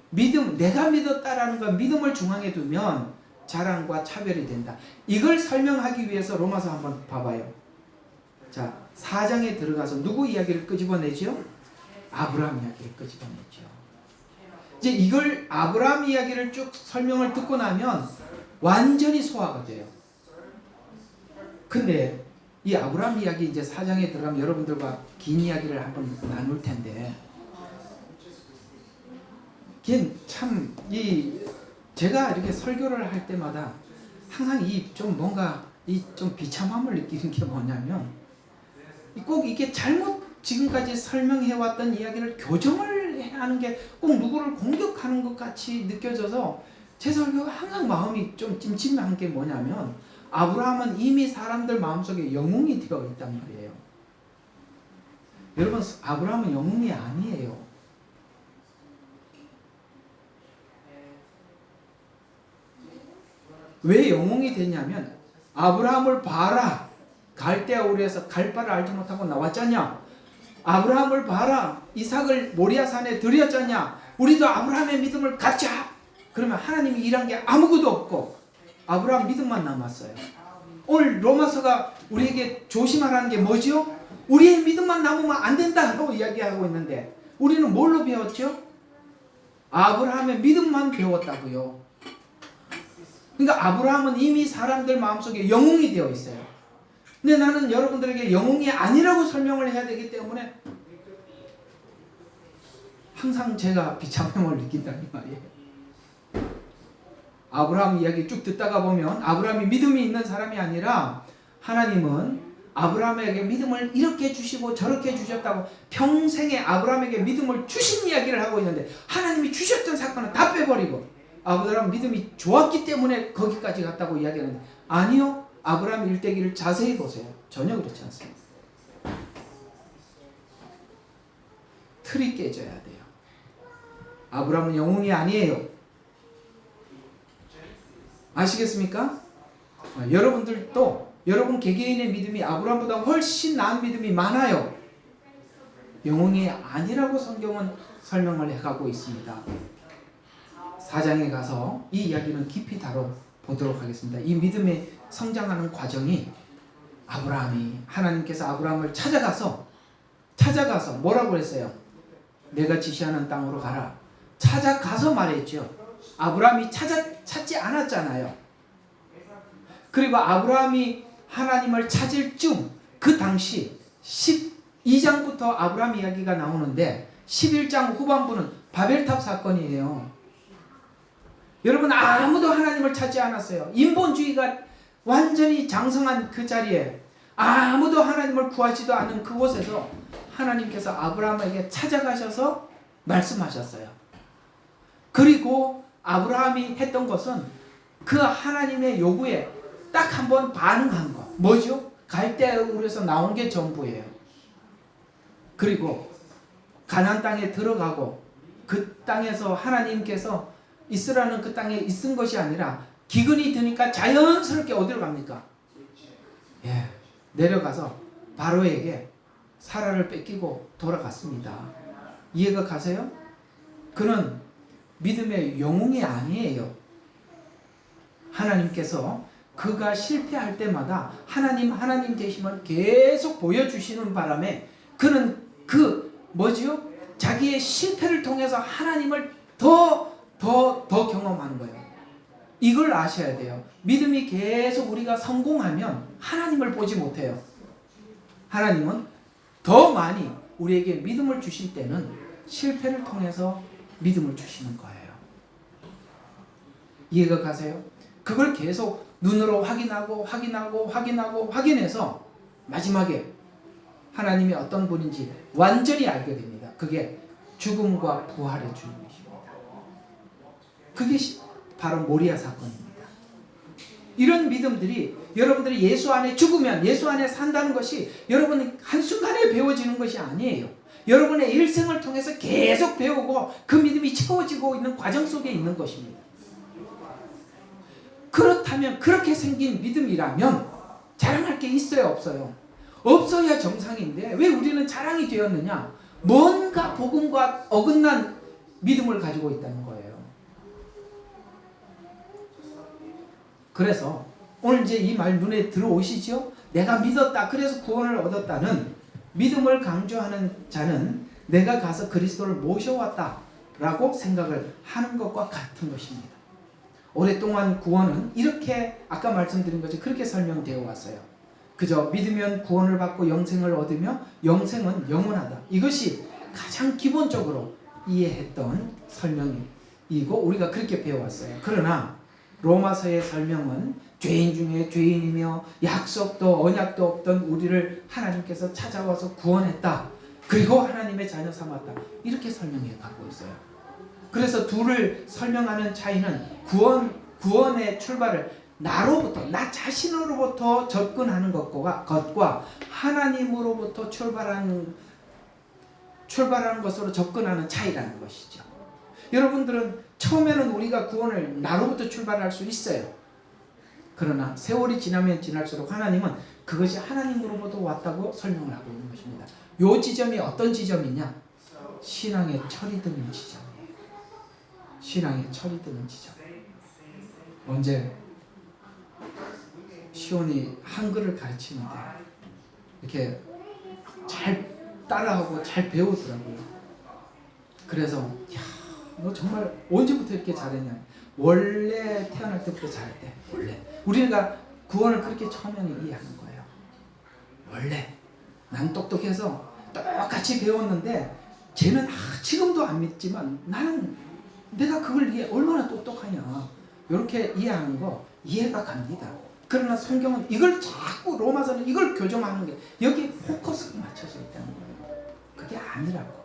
내가 믿었다라는 건 믿음을 중앙에 두면 자랑과 차별이 된다. 이걸 설명하기 위해서 로마서 한번 봐봐요. 자, 4장에 들어가서 누구 이야기를 끄집어내죠? 아브라함 이야기를 끄집어내죠. 이제 이걸 아브라함 이야기를 쭉 설명을 듣고 나면 완전히 소화가 돼요. 근데 이 아브라함 이야기 이제 4장에 들어가면 여러분들과 긴 이야기를 한번 나눌 텐데 참 제가 이렇게 설교를 할 때마다 항상 좀 뭔가 좀 비참함을 느끼는 게 뭐냐면 꼭 이게 잘못 지금까지 설명해왔던 이야기를 교정을 해야 하는 게 꼭 누구를 공격하는 것 같이 느껴져서 제 설교가 항상 마음이 좀 찜찜한 게 뭐냐면 아브라함은 이미 사람들 마음속에 영웅이 되어 있단 말이에요. 여러분, 아브라함은 영웅이 아니에요. 왜 영웅이 됐냐면 아브라함을 봐라. 갈대아 우리에서 갈 바를 알지 못하고 나왔잖냐. 아브라함을 봐라. 이삭을 모리아산에 드렸잖냐. 우리도 아브라함의 믿음을 갖자. 그러면 하나님이 일한 게 아무것도 없고 아브라함 믿음만 남았어요. 오늘 로마서가 우리에게 조심하라는 게 뭐죠? 우리의 믿음만 남으면 안 된다고 이야기하고 있는데 우리는 뭘로 배웠죠? 아브라함의 믿음만 배웠다고요. 그러니까 아브라함은 이미 사람들 마음속에 영웅이 되어 있어요. 근데 나는 여러분들에게 영웅이 아니라고 설명을 해야 되기 때문에 항상 제가 비참함을 느낀다는 말이에요. 아브라함 이야기 쭉 듣다가 보면 아브라함이 믿음이 있는 사람이 아니라 하나님은 아브라함에게 믿음을 이렇게 주시고 저렇게 주셨다고 평생에 아브라함에게 믿음을 주신 이야기를 하고 있는데 하나님이 주셨던 사건은 다 빼버리고 아브라함 믿음이 좋았기 때문에 거기까지 갔다고 이야기하는데 아니요. 아브라함 일대기를 자세히 보세요. 전혀 그렇지 않습니다. 틀이 깨져야 돼요. 아브라함은 영웅이 아니에요. 아시겠습니까? 여러분들도 여러분 개개인의 믿음이 아브라함보다 훨씬 나은 믿음이 많아요. 영웅이 아니라고 성경은 설명을 해가고 있습니다. 4장에 가서 이 이야기는 깊이 다뤄보도록 하겠습니다. 이 믿음의 성장하는 과정이 아브라함이 하나님께서 아브라함을 찾아가서 뭐라고 했어요? 내가 지시하는 땅으로 가라. 찾아가서 말했죠. 아브라함이 찾지 않았잖아요. 그리고 아브라함이 하나님을 찾을 쯤 그 당시 12장부터 아브라함 이야기가 나오는데 11장 후반부는 바벨탑 사건이에요. 여러분 아무도 하나님을 찾지 않았어요. 인본주의가 완전히 장성한 그 자리에 아무도 하나님을 구하지도 않은 그곳에서 하나님께서 아브라함에게 찾아가셔서 말씀하셨어요. 그리고 아브라함이 했던 것은 그 하나님의 요구에 딱 한 번 반응한 거. 뭐죠? 갈대아우르에서 나온 게 전부예요. 그리고 가나안 땅에 들어가고 그 땅에서 하나님께서 있으라는 그 땅에 있은 것이 아니라 기근이 드니까 자연스럽게 어디로 갑니까? 예, 내려가서 바로에게 사라를 뺏기고 돌아갔습니다. 이해가 가세요? 그는 믿음의 영웅이 아니에요. 하나님께서 그가 실패할 때마다 하나님 되심을 계속 보여주시는 바람에 그는 자기의 실패를 통해서 하나님을 더 경험하는 거예요. 이걸 아셔야 돼요. 믿음이 계속 우리가 성공하면 하나님을 보지 못해요. 하나님은 더 많이 우리에게 믿음을 주실 때는 실패를 통해서 믿음을 주시는 거예요. 이해가 가세요? 그걸 계속 눈으로 확인해서 마지막에 하나님이 어떤 분인지 완전히 알게 됩니다. 그게 죽음과 부활의 주님이십니다. 그게 바로 모리아 사건입니다. 이런 믿음들이 여러분들이 예수 안에 죽으면 예수 안에 산다는 것이 여러분이 한순간에 배워지는 것이 아니에요. 여러분의 일생을 통해서 계속 배우고 그 믿음이 채워지고 있는 과정 속에 있는 것입니다. 그렇다면 그렇게 생긴 믿음이라면 자랑할 게 있어요, 없어요? 없어야 정상인데 왜 우리는 자랑이 되었느냐? 뭔가 복음과 어긋난 믿음을 가지고 있다는 거예요. 그래서 오늘 이제 이 말 눈에 들어오시죠? 내가 믿었다, 그래서 구원을 얻었다는 믿음을 강조하는 자는 내가 가서 그리스도를 모셔왔다라고 생각을 하는 것과 같은 것입니다. 오랫동안 구원은 이렇게 아까 말씀드린 것이 그렇게 설명되어 왔어요. 그저 믿으면 구원을 받고 영생을 얻으며 영생은 영원하다. 이것이 가장 기본적으로 이해했던 설명이고 우리가 그렇게 배워왔어요. 그러나 로마서의 설명은 죄인 중에 죄인이며 약속도 언약도 없던 우리를 하나님께서 찾아와서 구원했다. 그리고 하나님의 자녀 삼았다. 이렇게 설명해 가고 있어요. 그래서 둘을 설명하는 차이는 구원의 출발을 나로부터, 나 자신으로부터 접근하는 것과 하나님으로부터 출발하는 것으로 접근하는 차이라는 것이죠. 여러분들은 처음에는 우리가 구원을 나로부터 출발할 수 있어요. 그러나 세월이 지나면 지날수록 하나님은 그것이 하나님으로부터 왔다고 설명을 하고 있는 것입니다. 이 지점이 어떤 지점이냐? 신앙의 철이 드는 지점이에요. 신앙의 철이 드는 지점. 언제 시온이 한글을 가르치는데 이렇게 잘 따라하고 잘 배우더라고요. 그래서 야, 너 정말 언제부터 이렇게 잘했냐. 원래 태어날 때부터 잘했대. 원래 우리가 구원을 그렇게 처음에는 이해하는 거예요. 원래 난 똑똑해서 똑같이 배웠는데 쟤는 지금도 안 믿지만 나는 내가 그걸 얼마나 똑똑하냐. 이렇게 이해하는 거 이해가 갑니다. 그러나 성경은 이걸 자꾸 로마서는 이걸 교정하는 게 여기 포커스가 맞춰져 있다는 거예요. 그게 아니라고.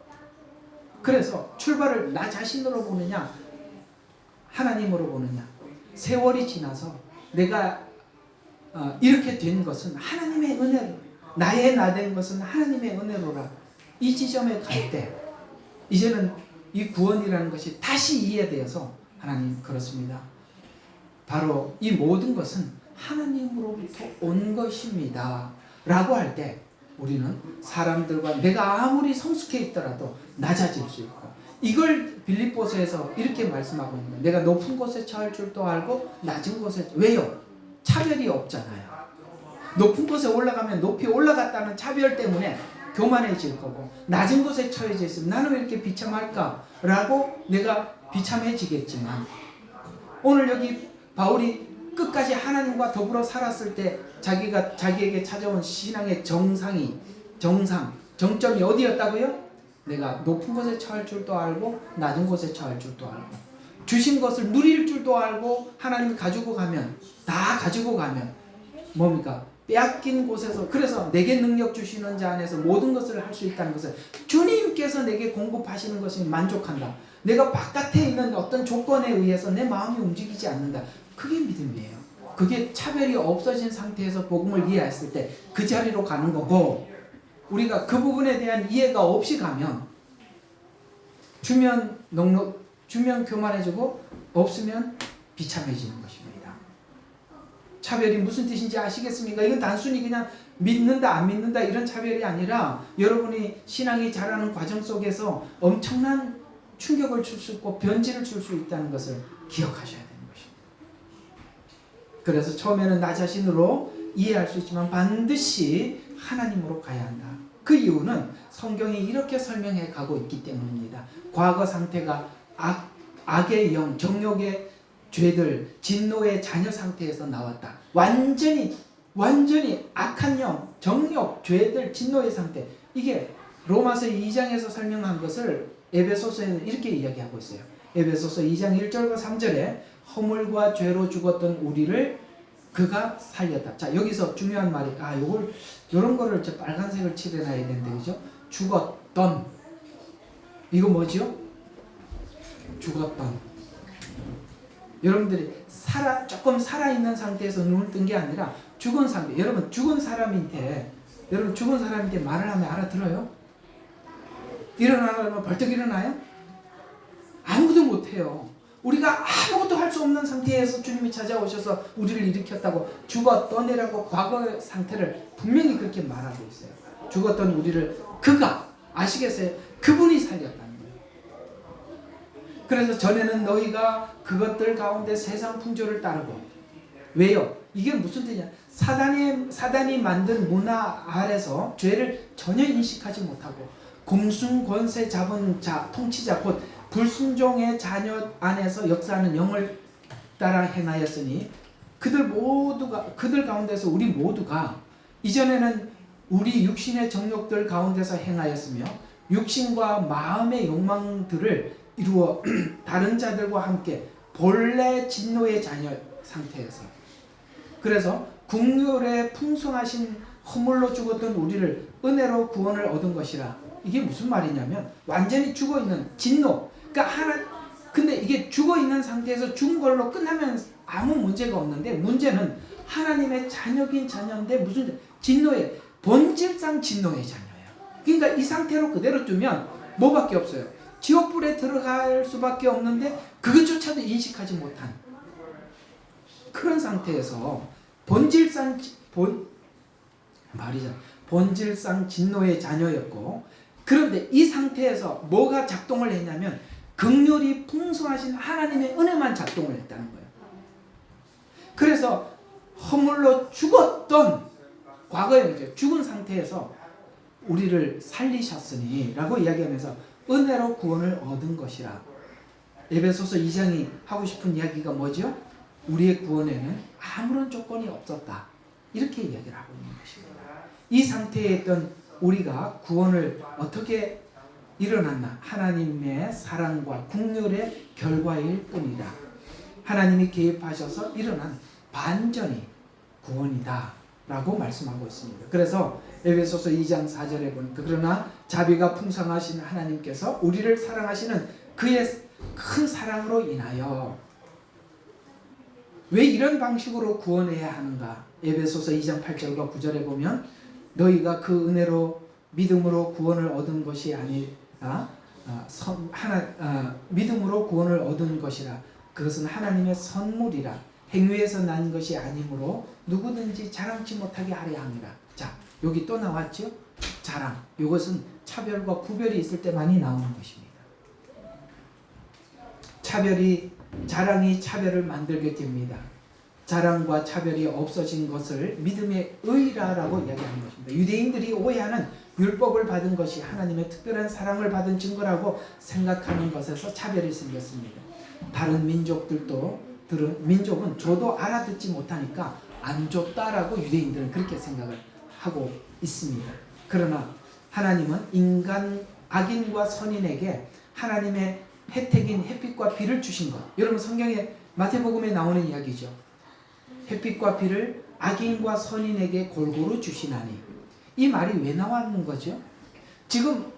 그래서 출발을 나 자신으로 보느냐 하나님으로 보느냐. 세월이 지나서 내가 이렇게 된 것은 하나님의 은혜로, 나의 나 된 것은 하나님의 은혜로라. 이 지점에 갈 때 이제는 이 구원이라는 것이 다시 이해되어서 하나님 그렇습니다. 바로 이 모든 것은 하나님으로부터 온 것입니다 라고 할 때 우리는 사람들과 내가 아무리 성숙해 있더라도 낮아질 수 있고, 이걸 빌립보서에서 이렇게 말씀하고 있는 거예요. 내가 높은 곳에 처할 줄도 알고 낮은 곳에. 왜요? 차별이 없잖아요. 높은 곳에 올라가면 높이 올라갔다는 차별 때문에 교만해질 거고, 낮은 곳에 처해져 있으면 나는 왜 이렇게 비참할까 라고 내가 비참해지겠지만, 오늘 여기 바울이 끝까지 하나님과 더불어 살았을 때 자기에게 찾아온 신앙의 정점이 어디였다고요? 내가 높은 곳에 처할 줄도 알고 낮은 곳에 처할 줄도 알고, 주신 것을 누릴 줄도 알고, 하나님이 가지고 가면 다 가지고 가면 뭡니까? 빼앗긴 곳에서. 그래서 내게 능력 주시는 자 안에서 모든 것을 할 수 있다는 것을 주님께서 내게 공급하시는 것이 만족한다. 내가 바깥에 있는 어떤 조건에 의해서 내 마음이 움직이지 않는다. 그게 믿음이에요. 그게 차별이 없어진 상태에서 복음을 이해했을 때 그 자리로 가는 거고, 우리가 그 부분에 대한 이해가 없이 가면 주면 교만해지고 없으면 비참해지는 것입니다. 차별이 무슨 뜻인지 아시겠습니까? 이건 단순히 그냥 믿는다 안 믿는다 이런 차별이 아니라 여러분이 신앙이 자라는 과정 속에서 엄청난 충격을 줄 수 있고 변질을 줄 수 있다는 것을 기억하셔야 됩니다. 그래서 처음에는 나 자신으로 이해할 수 있지만 반드시 하나님으로 가야 한다. 그 이유는 성경이 이렇게 설명해 가고 있기 때문입니다. 과거 상태가 악의 영, 정욕의 죄들, 진노의 자녀 상태에서 나왔다. 완전히 악한 영, 정욕, 죄들, 진노의 상태. 이게 로마서 2장에서 설명한 것을 에베소서에는 이렇게 이야기하고 있어요. 에베소서 2장 1절과 3절에 허물과 죄로 죽었던 우리를 그가 살렸다. 자, 여기서 중요한 말이, 요런 거를 저 빨간색을 칠해놔야 되는데, 그죠? 죽었던. 이거 뭐죠? 죽었던. 여러분들이 조금 살아있는 상태에서 눈을 뜬 게 아니라 죽은 상태. 여러분, 죽은 사람한테 말을 하면 알아들어요? 일어나면 벌떡 일어나요? 아무도 못해요. 우리가 아무것도 할 수 없는 상태에서 주님이 찾아오셔서 우리를 일으켰다고, 죽었던이라고 과거 상태를 분명히 그렇게 말하고 있어요. 죽었던 우리를 그가, 아시겠어요? 그분이 살렸다는 거예요. 그래서 전에는 너희가 그것들 가운데 세상 풍조를 따르고. 왜요? 이게 무슨 뜻이냐? 사단이 만든 문화 아래서 죄를 전혀 인식하지 못하고 공순 권세 잡은 자, 통치자, 곧 불순종의 자녀 안에서 역사하는 영을 따라 행하였으니 그들 가운데서 우리 모두가 이전에는 우리 육신의 정욕들 가운데서 행하였으며 육신과 마음의 욕망들을 이루어 다른 자들과 함께 본래 진노의 자녀 상태에서, 그래서 국률에 풍성하신 허물로 죽었던 우리를 은혜로 구원을 얻은 것이라. 이게 무슨 말이냐면 완전히 죽어있는 진노. 근데 이게 죽어있는 상태에서 죽은 걸로 끝나면 아무 문제가 없는데, 문제는 하나님의 자녀인데 무슨 진노의, 본질상 진노의 자녀예요. 그러니까 이 상태로 그대로 두면 뭐밖에 없어요? 지옥불에 들어갈 수밖에 없는데 그것조차도 인식하지 못한 그런 상태에서 본질상 진노의 자녀였고, 그런데 이 상태에서 뭐가 작동을 했냐면 긍휼이 풍성하신 하나님의 은혜만 작동을 했다는 거예요. 그래서 허물로 죽었던 과거에 이제 죽은 상태에서 우리를 살리셨으니 라고 이야기하면서 은혜로 구원을 얻은 것이라. 에베소서 2장이 하고 싶은 이야기가 뭐죠? 우리의 구원에는 아무런 조건이 없었다. 이렇게 이야기를 하고 있는 것입니다. 이 상태에 있던 우리가 구원을 어떻게 일어났나? 하나님의 사랑과 긍휼의 결과일 뿐이다. 하나님이 개입하셔서 일어난 반전이 구원이다 라고 말씀하고 있습니다. 그래서 에베소서 2장 4절에 보니까 그러나 자비가 풍성하신 하나님께서 우리를 사랑하시는 그의 큰 사랑으로 인하여 왜 이런 방식으로 구원해야 하는가? 에베소서 2장 8절과 9절에 보면 너희가 그 은혜로 믿음으로 구원을 얻은 것이 아니라 믿음으로 구원을 얻은 것이라. 그것은 하나님의 선물이라. 행위에서 난 것이 아니므로 누구든지 자랑치 못하게 하려 함이라. 자, 여기 또 나왔죠? 자랑. 이것은 차별과 구별이 있을 때 많이 나오는 것입니다. 자랑이 차별을 만들게 됩니다. 자랑과 차별이 없어진 것을 믿음의 의라라고 이야기하는 것입니다. 유대인들이 오해하는 율법을 받은 것이 하나님의 특별한 사랑을 받은 증거라고 생각하는 것에서 차별이 생겼습니다. 다른 민족은 줘도 알아듣지 못하니까 안 줬다라고 유대인들은 그렇게 생각을 하고 있습니다. 그러나 하나님은 악인과 선인에게 하나님의 혜택인 햇빛과 비를 주신 것. 여러분 성경에 마태복음에 나오는 이야기죠. 햇빛과 비를 악인과 선인에게 골고루 주시나니. 이 말이 왜 나왔는 거죠? 지금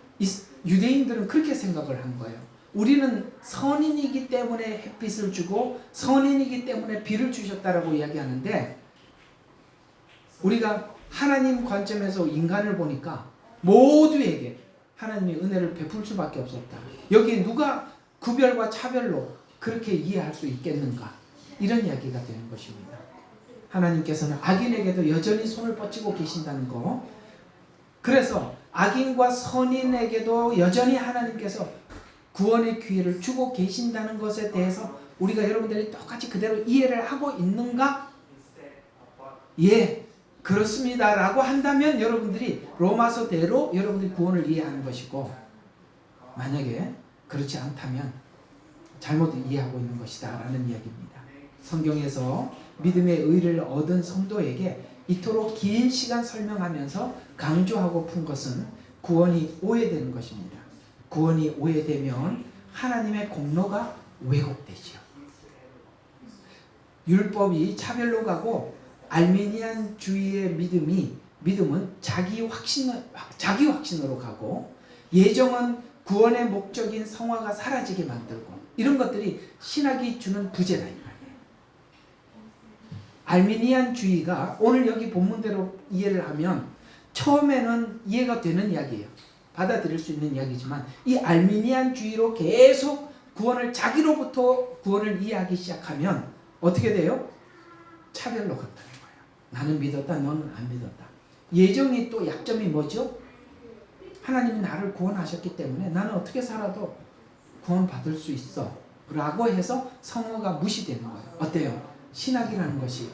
유대인들은 그렇게 생각을 한 거예요. 우리는 선인이기 때문에 햇빛을 주고 선인이기 때문에 비를 주셨다라고 이야기하는데, 우리가 하나님 관점에서 인간을 보니까 모두에게 하나님의 은혜를 베풀 수밖에 없었다. 여기에 누가 구별과 차별로 그렇게 이해할 수 있겠는가? 이런 이야기가 되는 것입니다. 하나님께서는 악인에게도 여전히 손을 뻗치고 계신다는 거. 그래서 악인과 선인에게도 여전히 하나님께서 구원의 기회를 주고 계신다는 것에 대해서 우리가 여러분들이 똑같이 그대로 이해를 하고 있는가? 예, 그렇습니다 라고 한다면 여러분들이 로마서대로 여러분들이 구원을 이해하는 것이고, 만약에 그렇지 않다면 잘못 이해하고 있는 것이다 라는 이야기입니다. 성경에서 믿음의 의를 얻은 성도에게 이토록 긴 시간 설명하면서 강조하고 푼 것은 구원이 오해되는 것입니다. 구원이 오해되면 하나님의 공로가 왜곡되죠. 율법이 차별로 가고 알미니안주의의 믿음은 자기 확신으로 가고, 예정은 구원의 목적인 성화가 사라지게 만들고, 이런 것들이 신학이 주는 부재다 이 말이에요. 알미니안주의가 오늘 여기 본문대로 이해를 하면 처음에는 이해가 되는 이야기예요. 받아들일 수 있는 이야기지만 이 알미니안주의로 계속 자기로부터 구원을 이해하기 시작하면 어떻게 돼요? 차별로 간다는 거예요. 나는 믿었다, 너는 안 믿었다. 예정이 또 약점이 뭐죠? 하나님이 나를 구원하셨기 때문에 나는 어떻게 살아도 구원받을 수 있어 라고 해서 성화가 무시되는 거예요. 어때요? 신학이라는 것이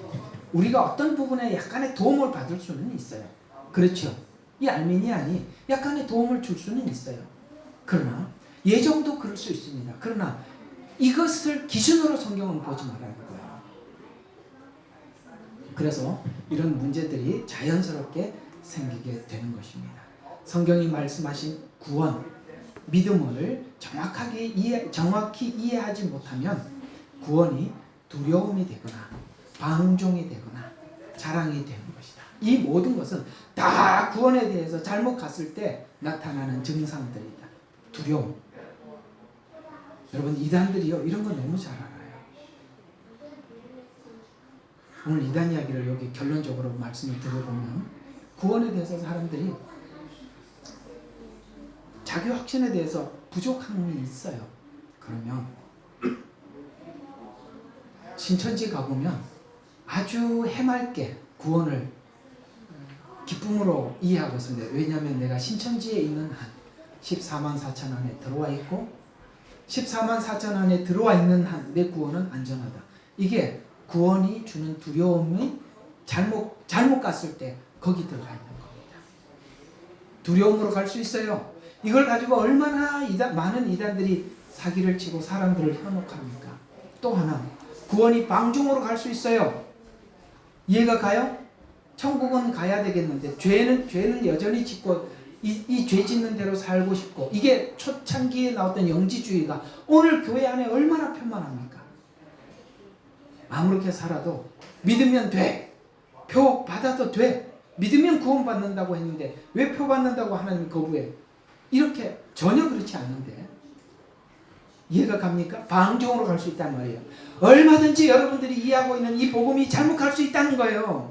우리가 어떤 부분에 약간의 도움을 받을 수는 있어요. 그렇죠? 이 알미니안이 약간의 도움을 줄 수는 있어요. 그러나 예정도 그럴 수 있습니다. 그러나 이것을 기준으로 성경은 보지 말라는 거예요. 그래서 이런 문제들이 자연스럽게 생기게 되는 것입니다. 성경이 말씀하신 구원, 믿음을 정확히 이해하지 못하면 구원이 두려움이 되거나 방종이 되거나 자랑이 되는 것이다. 이 모든 것은 다 구원에 대해서 잘못 갔을 때 나타나는 증상들이다. 두려움. 여러분 이단들이요 이런 거 너무 잘 알아요. 오늘 이단 이야기를 여기 결론적으로 말씀을 들어보면 구원에 대해서 사람들이 자기 확신에 대해서 부족함이 있어요. 그러면 신천지 가보면 아주 해맑게 구원을 기쁨으로 이해하고 있습니다. 왜냐하면 내가 신천지에 있는 한 14만 4천 안에 들어와 있고 14만 4천 안에 들어와 있는 한 내 구원은 안전하다. 이게 구원이 주는 두려움이 잘못 갔을 때 거기 들어가 있는 겁니다. 두려움으로 갈 수 있어요. 이걸 가지고 얼마나 많은 이단들이 사기를 치고 사람들을 현혹합니까? 또 하나, 구원이 방종으로 갈 수 있어요. 이해가 가요? 천국은 가야 되겠는데 죄는 여전히 짓고 이 죄 짓는 대로 살고 싶고, 이게 초창기에 나왔던 영지주의가 오늘 교회 안에 얼마나 편만합니까? 아무렇게 살아도 믿으면 돼, 표 받아도 돼, 믿으면 구원받는다고 했는데 왜 표 받는다고 하나님 거부해? 이렇게 전혀 그렇지 않는데, 이해가 갑니까? 방종으로 갈 수 있단 말이에요. 얼마든지 여러분들이 이해하고 있는 이 복음이 잘못 갈 수 있다는 거예요.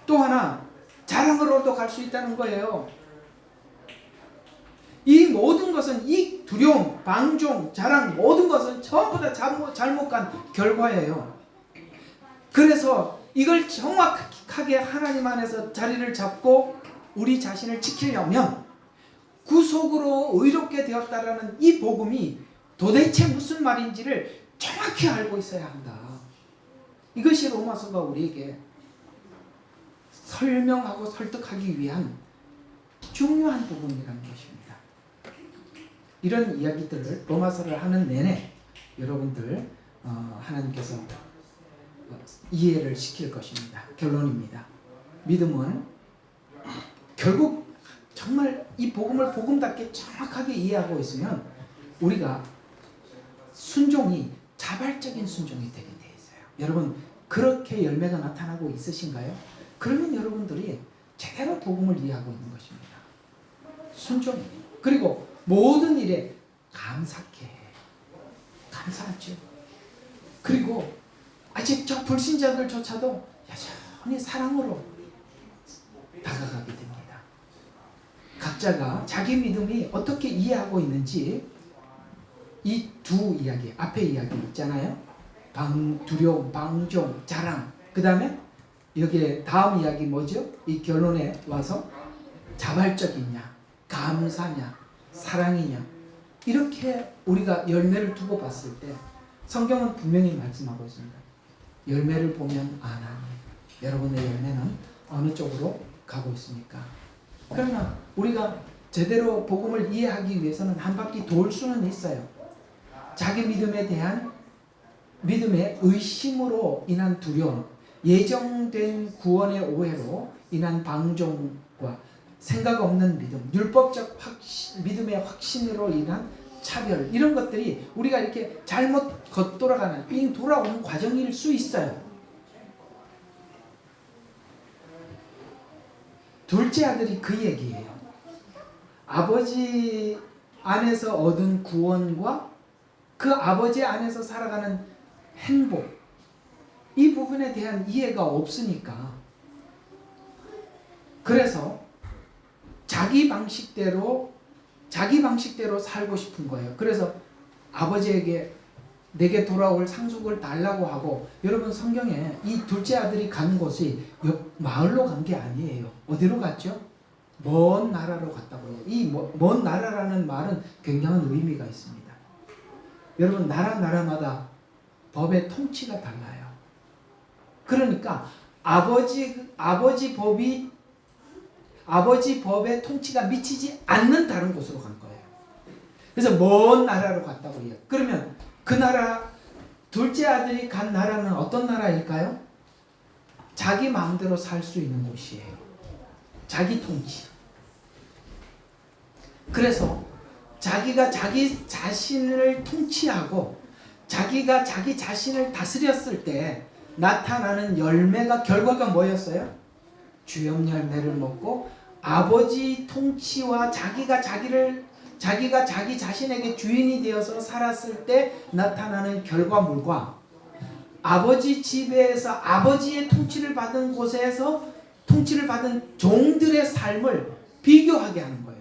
또 하나, 자랑으로도 갈 수 있다는 거예요. 이 모든 것은, 이 두려움, 방종, 자랑, 모든 것은 전부 다 잘못 간 결과예요. 그래서 이걸 정확하게 하나님 안에서 자리를 잡고 우리 자신을 지키려면 구속으로 의롭게 되었다라는 이 복음이 도대체 무슨 말인지를 정확히 알고 있어야 한다. 이것이 로마서가 우리에게 설명하고 설득하기 위한 중요한 부분이라는 것입니다. 이런 이야기들을 로마서를 하는 내내 여러분들 하나님께서 이해를 시킬 것입니다. 결론입니다. 믿음은 결국 정말 이 복음을 복음답게 정확하게 이해하고 있으면 우리가 순종이 자발적인 순종이 되게 돼 있어요. 여러분, 그렇게 열매가 나타나고 있으신가요? 그러면 여러분들이 제대로 복음을 이해하고 있는 것입니다. 순종이. 그리고 모든 일에 감사케. 감사하죠. 그리고 아직 저 불신자들조차도 여전히 사랑으로 다가가게 됩니다. 각자가 자기 믿음이 어떻게 이해하고 있는지 이 두 이야기, 앞에 이야기 있잖아요. 두려움, 방종, 자랑. 그 다음에 여기에 다음 이야기 뭐죠? 이 결론에 와서 자발적이냐, 감사냐, 사랑이냐, 이렇게 우리가 열매를 두고 봤을 때 성경은 분명히 말씀하고 있습니다. 열매를 보면 아나니, 여러분의 열매는 어느 쪽으로 가고 있습니까? 그러나 우리가 제대로 복음을 이해하기 위해서는 한 바퀴 돌 수는 있어요. 자기 믿음에 대한 믿음의 의심으로 인한 두려움, 예정된 구원의 오해로 인한 방종과 생각 없는 믿음, 율법적 믿음의 확신으로 인한 차별, 이런 것들이 우리가 이렇게 잘못 겉돌아가는, 삥 돌아오는 과정일 수 있어요. 둘째 아들이 그 얘기예요. 아버지 안에서 얻은 구원과 그 아버지 안에서 살아가는 행복, 이 부분에 대한 이해가 없으니까, 그래서 자기 방식대로 살고 싶은 거예요. 그래서 아버지에게 내게 돌아올 상속을 달라고 하고, 여러분 성경에 이 둘째 아들이 간 곳이 마을로 간 게 아니에요. 어디로 갔죠? 먼 나라로 갔다고 해요. 이 먼 나라라는 말은 굉장한 의미가 있습니다. 여러분, 나라마다 법의 통치가 달라요. 그러니까 아버지 법의 통치가 미치지 않는 다른 곳으로 간 거예요. 그래서 먼 나라로 갔다고 해요. 그러면 그 나라, 둘째 아들이 간 나라는 어떤 나라일까요? 자기 마음대로 살 수 있는 곳이에요. 자기 통치. 그래서 자기가 자기 자신을 통치하고 자기가 자기 자신을 다스렸을 때 나타나는 결과가 뭐였어요? 주염 열매를 먹고 아버지 통치와 자기가 자기 자신에게 주인이 되어서 살았을 때 나타나는 결과물과 아버지 집에서 아버지의 통치를 받은 곳에서 통치를 받은 종들의 삶을 비교하게 하는 거예요.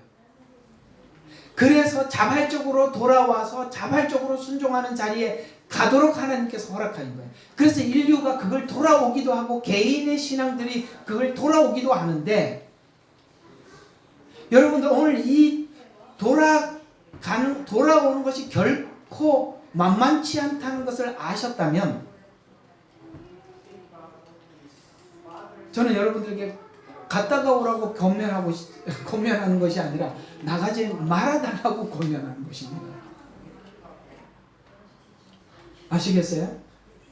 그래서 자발적으로 돌아와서 자발적으로 순종하는 자리에 가도록 하나님께서 허락하는 거예요. 그래서 인류가 그걸 돌아오기도 하고 개인의 신앙들이 그걸 돌아오기도 하는데, 여러분들 오늘 이 돌아오는 것이 결코 만만치 않다는 것을 아셨다면 저는 여러분들에게 갔다가 오라고 권면하는 것이 아니라 나가지 말아달라고 권면하는 것입니다. 아시겠어요?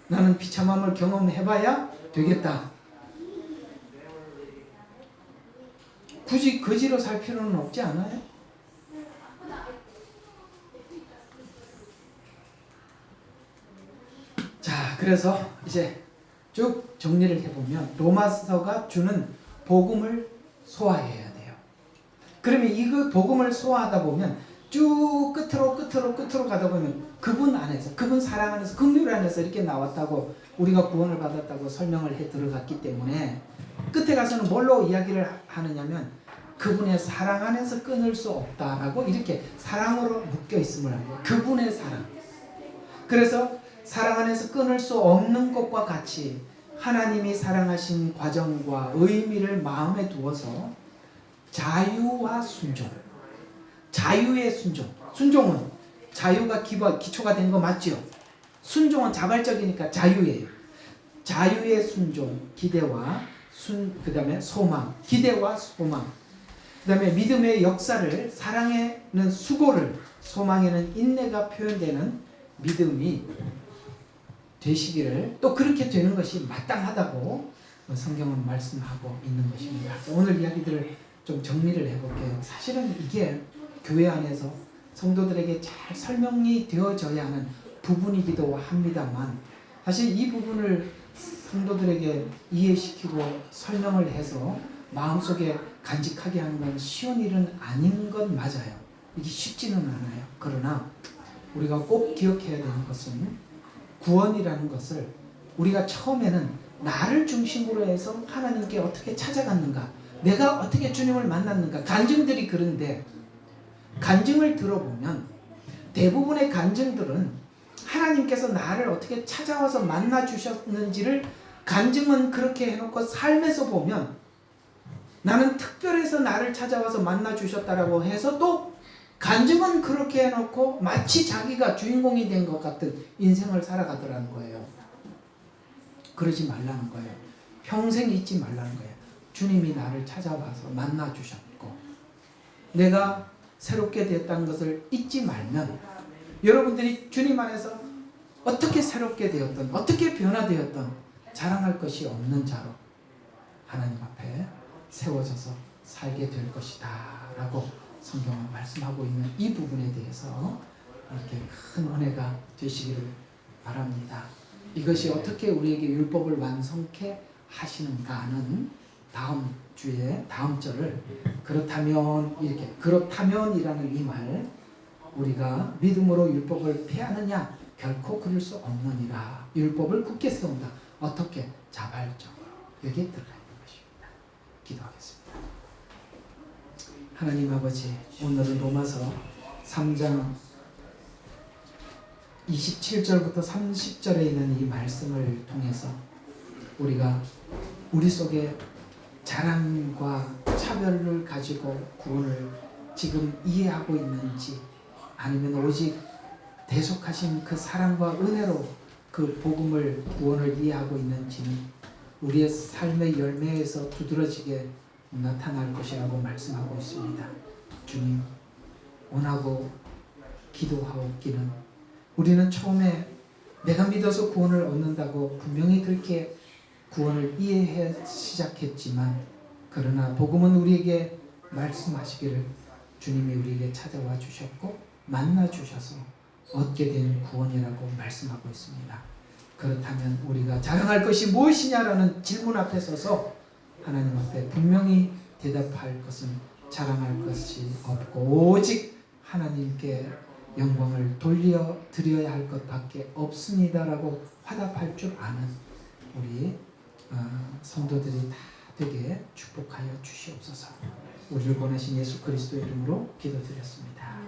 나는 비참함을 경험해봐야 되겠다. 굳이 거지로 살 필요는 없지 않아요? 자, 그래서 이제 쭉 정리를 해보면 로마서가 주는 복음을 소화해야 돼요. 그러면 이거 복음을 소화하다 보면 쭉 끝으로 가다 보면 그분 안에서, 그분 사랑 안에서, 긍휼 안에서 이렇게 나왔다고, 우리가 구원을 받았다고 설명을 해 들어갔기 때문에 끝에 가서는 뭘로 이야기를 하느냐면 그분의 사랑 안에서 끊을 수 없다라고 이렇게 사랑으로 묶여 있음을 알고, 그분의 사랑. 그래서 사랑 안에서 끊을 수 없는 것과 같이 하나님이 사랑하신 과정과 의미를 마음에 두어서 자유와 순종, 자유의 순종. 순종은 자유가 기초가 된 거 맞죠? 순종은 자발적이니까 자유예요. 자유의 순종, 기대와 그 다음에 소망, 기대와 소망, 그 다음에 믿음의 역사를, 사랑에는 수고를, 소망에는 인내가 표현되는 믿음이 되시기를, 또 그렇게 되는 것이 마땅하다고 성경은 말씀하고 있는 것입니다. 오늘 이야기들을 좀 정리를 해볼게요. 사실은 이게 교회 안에서 성도들에게 잘 설명이 되어져야 하는 부분이기도 합니다만, 사실 이 부분을 성도들에게 이해시키고 설명을 해서 마음속에 간직하게 하는 건 쉬운 일은 아닌 건 맞아요. 이게 쉽지는 않아요. 그러나 우리가 꼭 기억해야 되는 것은 구원이라는 것을 우리가 처음에는 나를 중심으로 해서 하나님께 어떻게 찾아갔는가, 내가 어떻게 주님을 만났는가, 간증들이 그런데 간증을 들어보면 대부분의 간증들은 하나님께서 나를 어떻게 찾아와서 만나 주셨는지를 간증은 그렇게 해놓고 삶에서 보면 나는 특별해서 나를 찾아와서 만나 주셨다라고 해서 또 간증은 그렇게 해놓고 마치 자기가 주인공이 된 것 같은 인생을 살아가더라는 거예요. 그러지 말라는 거예요. 평생 잊지 말라는 거예요. 주님이 나를 찾아와서 만나 주셨고 내가 새롭게 되었다는 것을 잊지 말면 여러분들이 주님 안에서 어떻게 새롭게 되었던, 어떻게 변화되었던 자랑할 것이 없는 자로 하나님 앞에 세워져서 살게 될 것이다 라고 성경은 말씀하고 있는 이 부분에 대해서 이렇게 큰 은혜가 되시기를 바랍니다. 이것이 어떻게 우리에게 율법을 완성케 하시는가는 다음 주에 다음 절을 그렇다면 이렇게, 그렇다면이라는 이 말, 우리가 믿음으로 율법을 폐하느냐, 결코 그럴 수 없느니라. 율법을 굳게 세운다. 어떻게? 자발적으로. 여기에 들어가 있는 것입니다. 기도하겠습니다. 하나님 아버지, 오늘은 로마서 3장 27절부터 30절에 있는 이 말씀을 통해서 우리가 우리 속에 자랑과 차별을 가지고 구원을 지금 이해하고 있는지, 아니면 오직 대속하신 그 사랑과 은혜로 그 복음을, 구원을 이해하고 있는지는 우리의 삶의 열매에서 두드러지게 나타날 것이라고 말씀하고 있습니다. 주님, 원하고 기도하옵기는 우리는 처음에 내가 믿어서 구원을 얻는다고 분명히 그렇게 구원을 이해해 시작했지만, 그러나 복음은 우리에게 말씀하시기를 주님이 우리에게 찾아와 주셨고 만나 주셔서 얻게 된 구원이라고 말씀하고 있습니다. 그렇다면 우리가 자랑할 것이 무엇이냐라는 질문 앞에 서서 하나님 앞에 분명히 대답할 것은 자랑할 것이 없고 오직 하나님께 영광을 돌려드려야 할 것밖에 없습니다라고 화답할 줄 아는 우리 성도들이 다 되게 축복하여 주시옵소서. 우리를 보내신 예수 그리스도의 이름으로 기도드렸습니다.